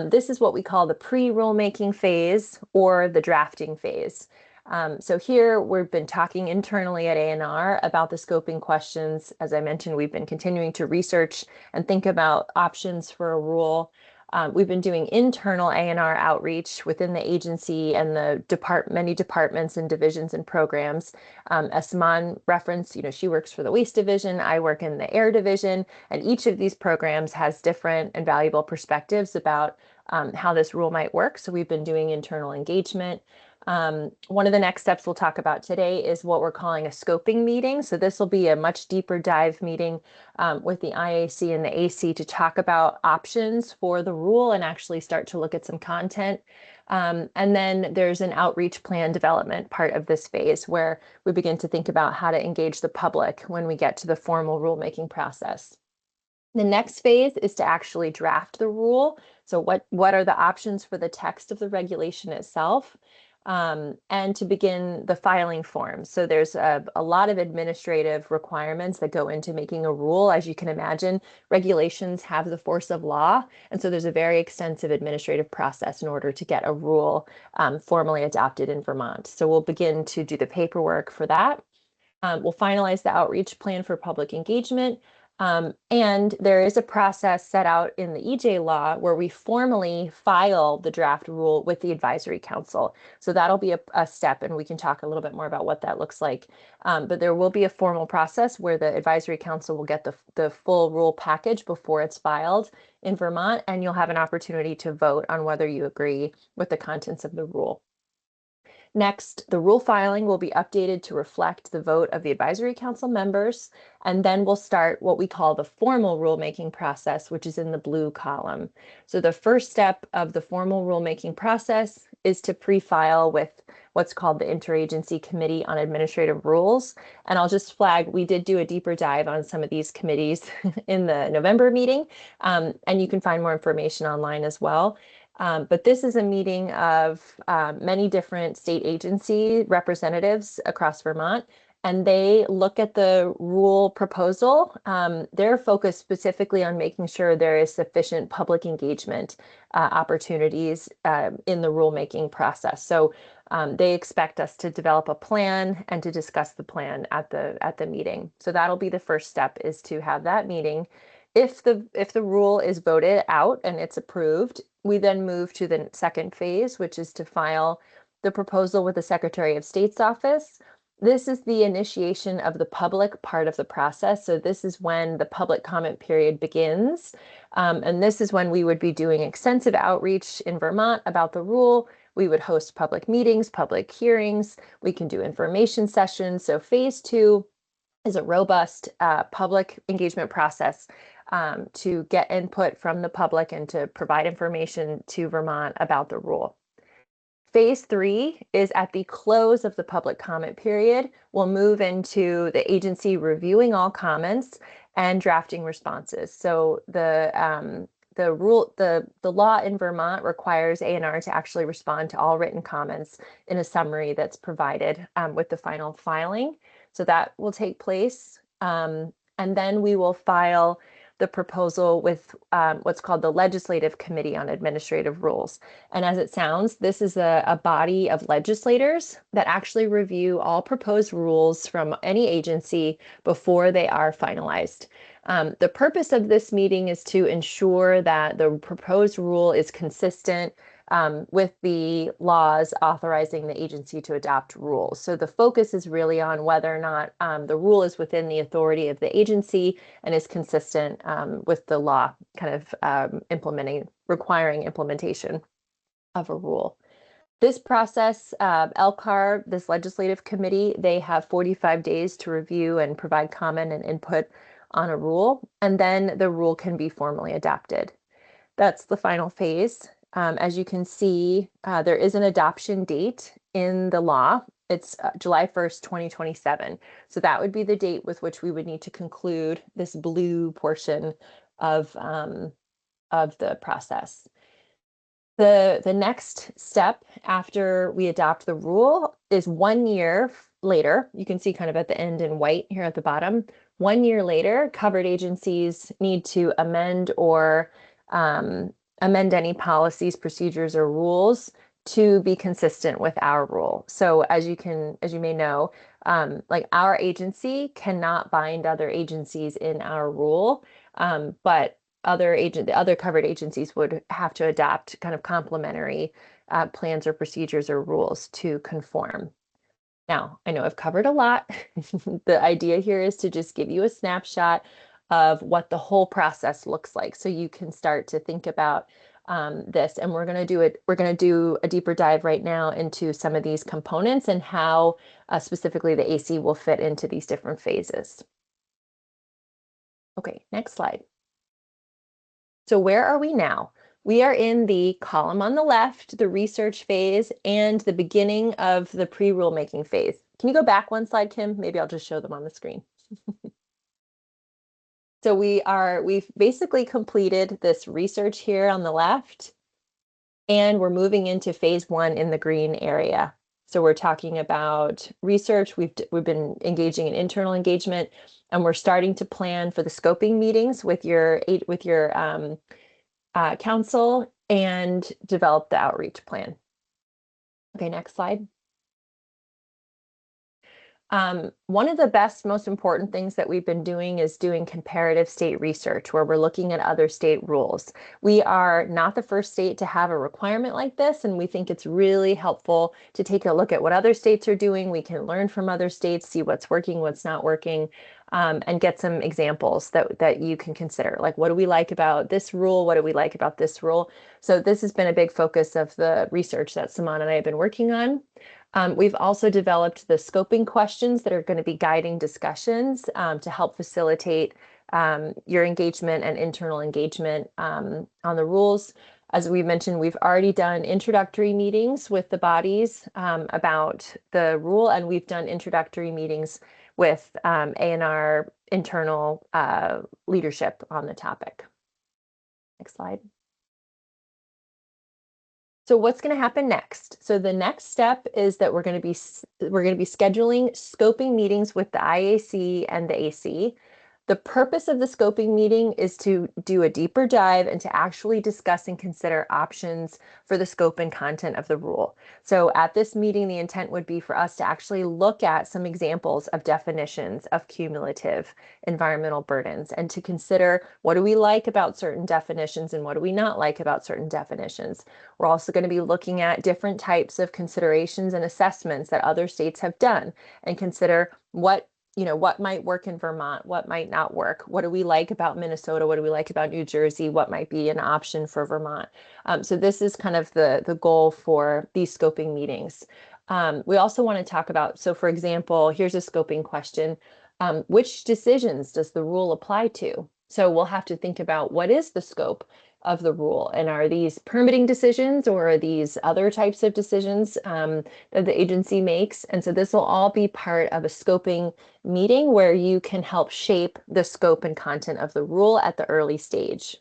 this is what we call the pre-rulemaking phase or the drafting phase. So here we've been talking internally at ANR about the scoping questions. As I mentioned, we've been continuing to research and think about options for a rule. We've been doing internal ANR outreach within the agency and the many departments and divisions and programs. As Saman referenced, she works for the Waste Division, I work in the Air Division, and each of these programs has different and valuable perspectives about how this rule might work. So we've been doing internal engagement. One of the next steps we'll talk about today is what we're calling a scoping meeting. So this will be a much deeper dive meeting with the IAC and the AC to talk about options for the rule and actually start to look at some content. And then there's an outreach plan development part of this phase where we begin to think about how to engage the public when we get to the formal rulemaking process. The next phase is to actually draft the rule. So what are the options for the text of the regulation itself? And to begin the filing forms. So there's a lot of administrative requirements that go into making a rule. As you can imagine, regulations have the force of law. And so there's a very extensive administrative process in order to get a rule formally adopted in Vermont. So we'll begin to do the paperwork for that. We'll finalize the outreach plan for public engagement. And there is a process set out in the EJ law where we formally file the draft rule with the advisory council. So that'll be a step, and we can talk a little bit more about what that looks like. But there will be a formal process where the advisory council will get the full rule package before it's filed in Vermont, and you'll have an opportunity to vote on whether you agree with the contents of the rule. Next, the rule filing will be updated to reflect the vote of the advisory council members, and then we'll start what we call the formal rulemaking process, which is in the blue column. So the first step of the formal rulemaking process is to pre-file with what's called the Interagency Committee on Administrative Rules. And I'll just flag, we did do a deeper dive on some of these committees in the November meeting, and you can find more information online as well. But this is a meeting of many different state agency representatives across Vermont, and they look at the rule proposal. They're focused specifically on making sure there is sufficient public engagement opportunities in the rulemaking process. So they expect us to develop a plan and to discuss the plan at the meeting. So that'll be the first step, is to have that meeting. If the rule is voted out and it's approved, we then move to the second phase, which is to file the proposal with the Secretary of State's office. This is the initiation of the public part of the process. So this is when the public comment period begins. And this is when we would be doing extensive outreach in Vermont about the rule. We would host public meetings, public hearings. We can do information sessions. So phase 2 is a robust public engagement process to get input from the public and to provide information to Vermont about the rule. Phase 3 is at the close of the public comment period. We'll move into the agency reviewing all comments and drafting responses. So the law in Vermont requires ANR to actually respond to all written comments in a summary that's provided with the final filing. So that will take place. And then we will file the proposal with what's called the Legislative Committee on Administrative Rules. And as it sounds, this is a body of legislators that actually review all proposed rules from any agency before they are finalized. The purpose of this meeting is to ensure that the proposed rule is consistent with the laws authorizing the agency to adopt rules. So the focus is really on whether or not the rule is within the authority of the agency and is consistent with the law kind of requiring implementation of a rule. This process, LCAR, this legislative committee, they have 45 days to review and provide comment and input on a rule, and then the rule can be formally adopted. That's the final phase. As you can see, there is an adoption date in the law. It's July 1st, 2027. So that would be the date with which we would need to conclude this blue portion of the process. The next step after we adopt the rule is 1 year later. You can see kind of at the end in white here at the bottom. 1 year later, covered agencies need to amend or amend any policies, procedures, or rules to be consistent with our rule. So as you may know, like our agency cannot bind other agencies in our rule, but the other covered agencies would have to adopt kind of complementary plans or procedures or rules to conform. Now, I know I've covered a lot. The idea here is to just give you a snapshot of what the whole process looks like, so you can start to think about this. And we're going to do a deeper dive right now into some of these components and how specifically the AC will fit into these different phases. Okay, next slide. So where are we now? We are in the column on the left, the research phase, and the beginning of the pre-rulemaking phase. Can you go back one slide, Kim? Maybe I'll just show them on the screen. So we've basically completed this research here on the left, and we're moving into phase 1 in the green area. So we're talking about research. We've been engaging in internal engagement, and we're starting to plan for the scoping meetings with your council and develop the outreach plan. Okay, next slide. One of the best, most important things that we've been doing is doing comparative state research, where we're looking at other state rules. We are not the first state to have a requirement like this, and we think it's really helpful to take a look at what other states are doing. We can learn from other states, see what's working, what's not working, and get some examples that you can consider. Like, what do we like about this rule? What do we like about this rule? So this has been a big focus of the research that Saman and I have been working on. We've also developed the scoping questions that are going to be guiding discussions to help facilitate your engagement and internal engagement on the rules. As we mentioned, we've already done introductory meetings with the bodies about the rule, and we've done introductory meetings with ANR internal leadership on the topic. Next slide. So what's going to happen next? So the next step is that we're going to be scheduling scoping meetings with the IAC and the AC. The purpose of the scoping meeting is to do a deeper dive and to actually discuss and consider options for the scope and content of the rule. So at this meeting, the intent would be for us to actually look at some examples of definitions of cumulative environmental burdens and to consider what do we like about certain definitions and what do we not like about certain definitions. We're also going to be looking at different types of considerations and assessments that other states have done and consider what might work in Vermont, what might not work. What do we like about Minnesota? What do we like about New Jersey? What might be an option for Vermont? So this is kind of the goal for these scoping meetings. We also want to talk about, so for example, here's a scoping question. Which decisions does the rule apply to? So we'll have to think about what is the scope of the rule, and are these permitting decisions or are these other types of decisions that the agency makes? And so this will all be part of a scoping meeting where you can help shape the scope and content of the rule at the early stage.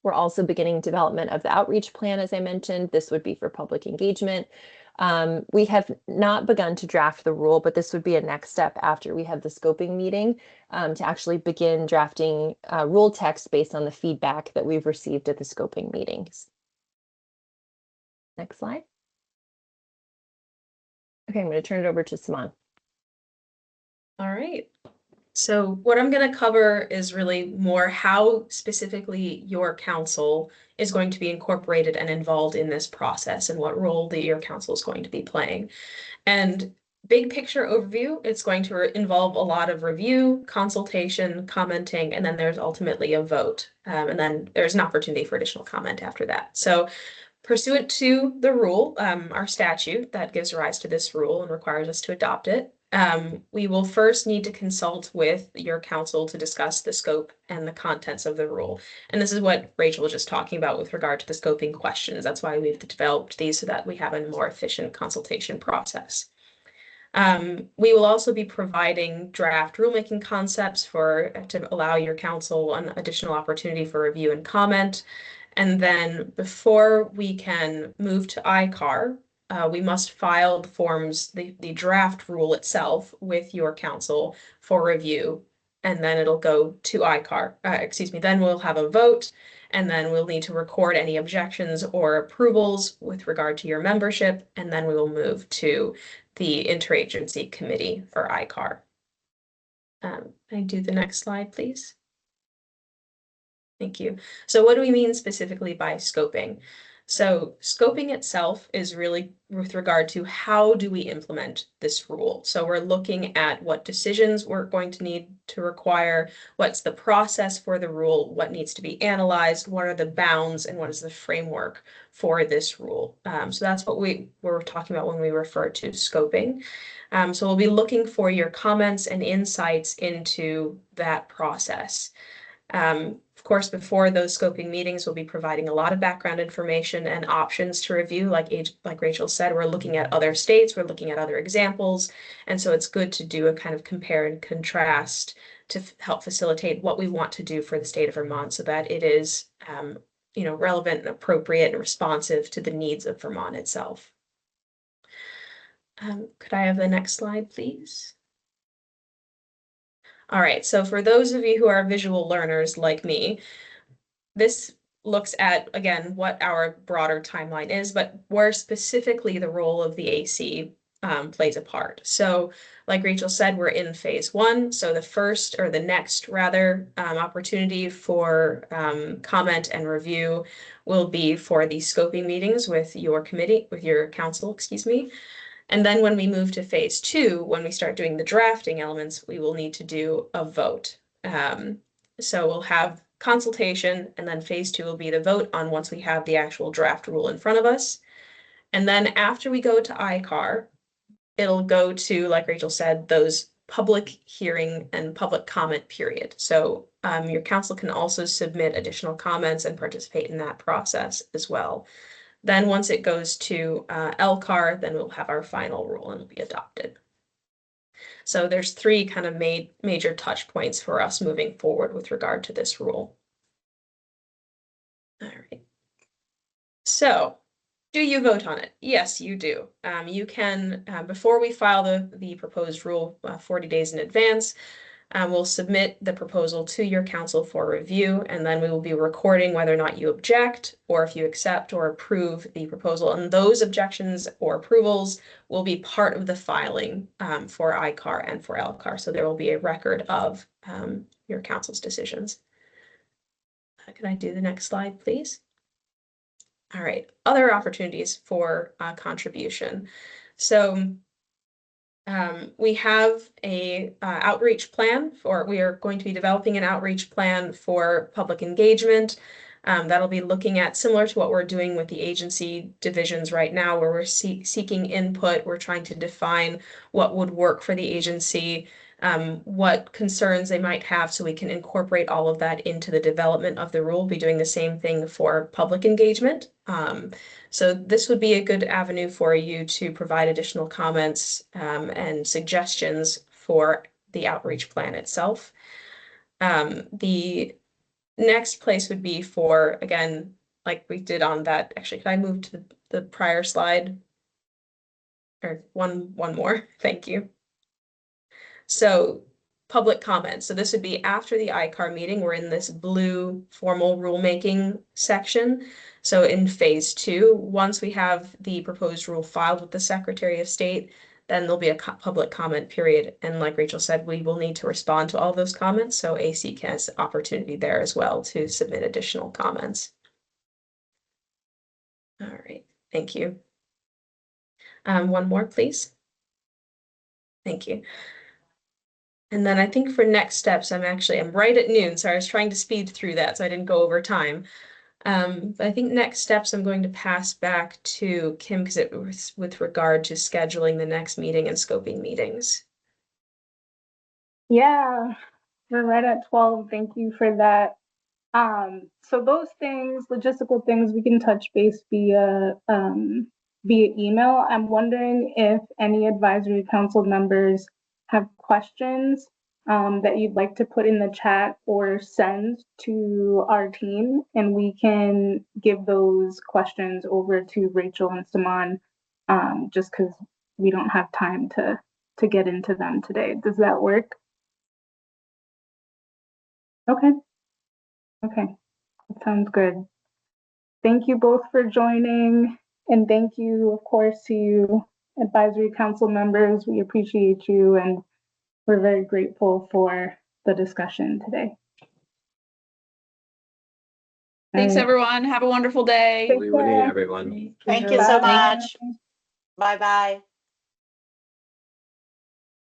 We're also beginning development of the outreach plan, as I mentioned. This would be for public engagement. We have not begun to draft the rule, but this would be a next step after we have the scoping meeting to actually begin drafting rule text based on the feedback that we've received at the scoping meetings. Next slide. Okay, I'm going to turn it over to Saman. All right. So what I'm going to cover is really more how specifically your council is going to be incorporated and involved in this process and what role your council is going to be playing. And big picture overview, it's going to involve a lot of review, consultation, commenting, and then there's ultimately a vote. And then there's an opportunity for additional comment after that. So pursuant to the rule, our statute that gives rise to this rule and requires us to adopt it, we will first need to consult with your council to discuss the scope and the contents of the rule. And this is what Rachel was just talking about with regard to the scoping questions. That's why we've developed these so that we have a more efficient consultation process. We will also be providing draft rulemaking concepts to allow your council an additional opportunity for review and comment. And then before we can move to ICAR, we must file the draft rule itself with your council for review, and then it'll go to ICAR. Then we'll have a vote, and then we'll need to record any objections or approvals with regard to your membership, and then we will move to the interagency committee for ICAR. Can I do the next slide, please? Thank you. So what do we mean specifically by scoping? So scoping itself is really with regard to how do we implement this rule. So we're looking at what decisions we're going to need to require, what's the process for the rule, what needs to be analyzed, what are the bounds, and what is the framework for this rule. So that's what we're talking about when we refer to scoping. So we'll be looking for your comments and insights into that process. Of course, before those scoping meetings, we'll be providing a lot of background information and options to review. Like Rachel said, we're looking at other states, we're looking at other examples. And so it's good to do a kind of compare and contrast to help facilitate what we want to do for the state of Vermont so that it is relevant and appropriate and responsive to the needs of Vermont itself. Could I have the next slide, please? All right, so for those of you who are visual learners like me, this looks at, again, what our broader timeline is, but where specifically the role of the AC plays a part. So like Rachel said, we're in phase 1. So the next opportunity for comment and review will be for the scoping meetings with your council, And then when we move to phase 2, when we start doing the drafting elements, we will need to do a vote. So we'll have consultation, and then phase 2 will be the vote on once we have the actual draft rule in front of us. And then after we go to ICAR, it'll go to, like Rachel said, those public hearing and public comment period. So your council can also submit additional comments and participate in that process as well. Then once it goes to LCAR, then we'll have our final rule and it'll be adopted. So there's 3 kind of major touch points for us moving forward with regard to this rule. All right. So do you vote on it? Yes, you do. You can, before we file the proposed rule 40 days in advance, we'll submit the proposal to your council for review, and then we will be recording whether or not you object or if you accept or approve the proposal. And those objections or approvals will be part of the filing for ICAR and for LCAR. So there will be a record of your council's decisions. Can I do the next slide, please? All right, other opportunities for contribution. So we have a outreach plan we are going to be developing an outreach plan for public engagement. That'll be looking at similar to what we're doing with the agency divisions right now, where we're seeking input. We're trying to define what would work for the agency, what concerns they might have, so we can incorporate all of that into the development of the rule. We'll be doing the same thing for public engagement. So this would be a good avenue for you to provide additional comments and suggestions for the outreach plan itself. The next place would be for, again, like we did on that, actually, can I move to the prior slide? Or one more, thank you. So public comment. So this would be after the ICAR meeting. We're in this blue formal rulemaking section. So in phase 2, once we have the proposed rule filed with the Secretary of State, then there'll be a public comment period. And like Rachel said, we will need to respond to all those comments. So AC has opportunity there as well to submit additional comments. All right, thank you. One more, please. Thank you. And then I think for next steps, I'm right at noon, so I was trying to speed through that, so I didn't go over time. But I think next steps I'm going to pass back to Kim because it was with regard to scheduling the next meeting and scoping meetings. Yeah, we're right at 12. Thank you for that. So those things, logistical things, we can touch base via email. I'm wondering if any advisory council members have questions that you'd like to put in the chat or send to our team, and we can give those questions over to Rachel and Saman, just because we don't have time to get into them today. Does that work? Okay. Okay. That sounds good. Thank you both for joining, and thank you, of course, to you advisory council members. We appreciate you, and we're very grateful for the discussion today. Thanks, All right. everyone. Have a wonderful day. Take We will need care. everyone. Thank you so Bye. much. Bye-bye.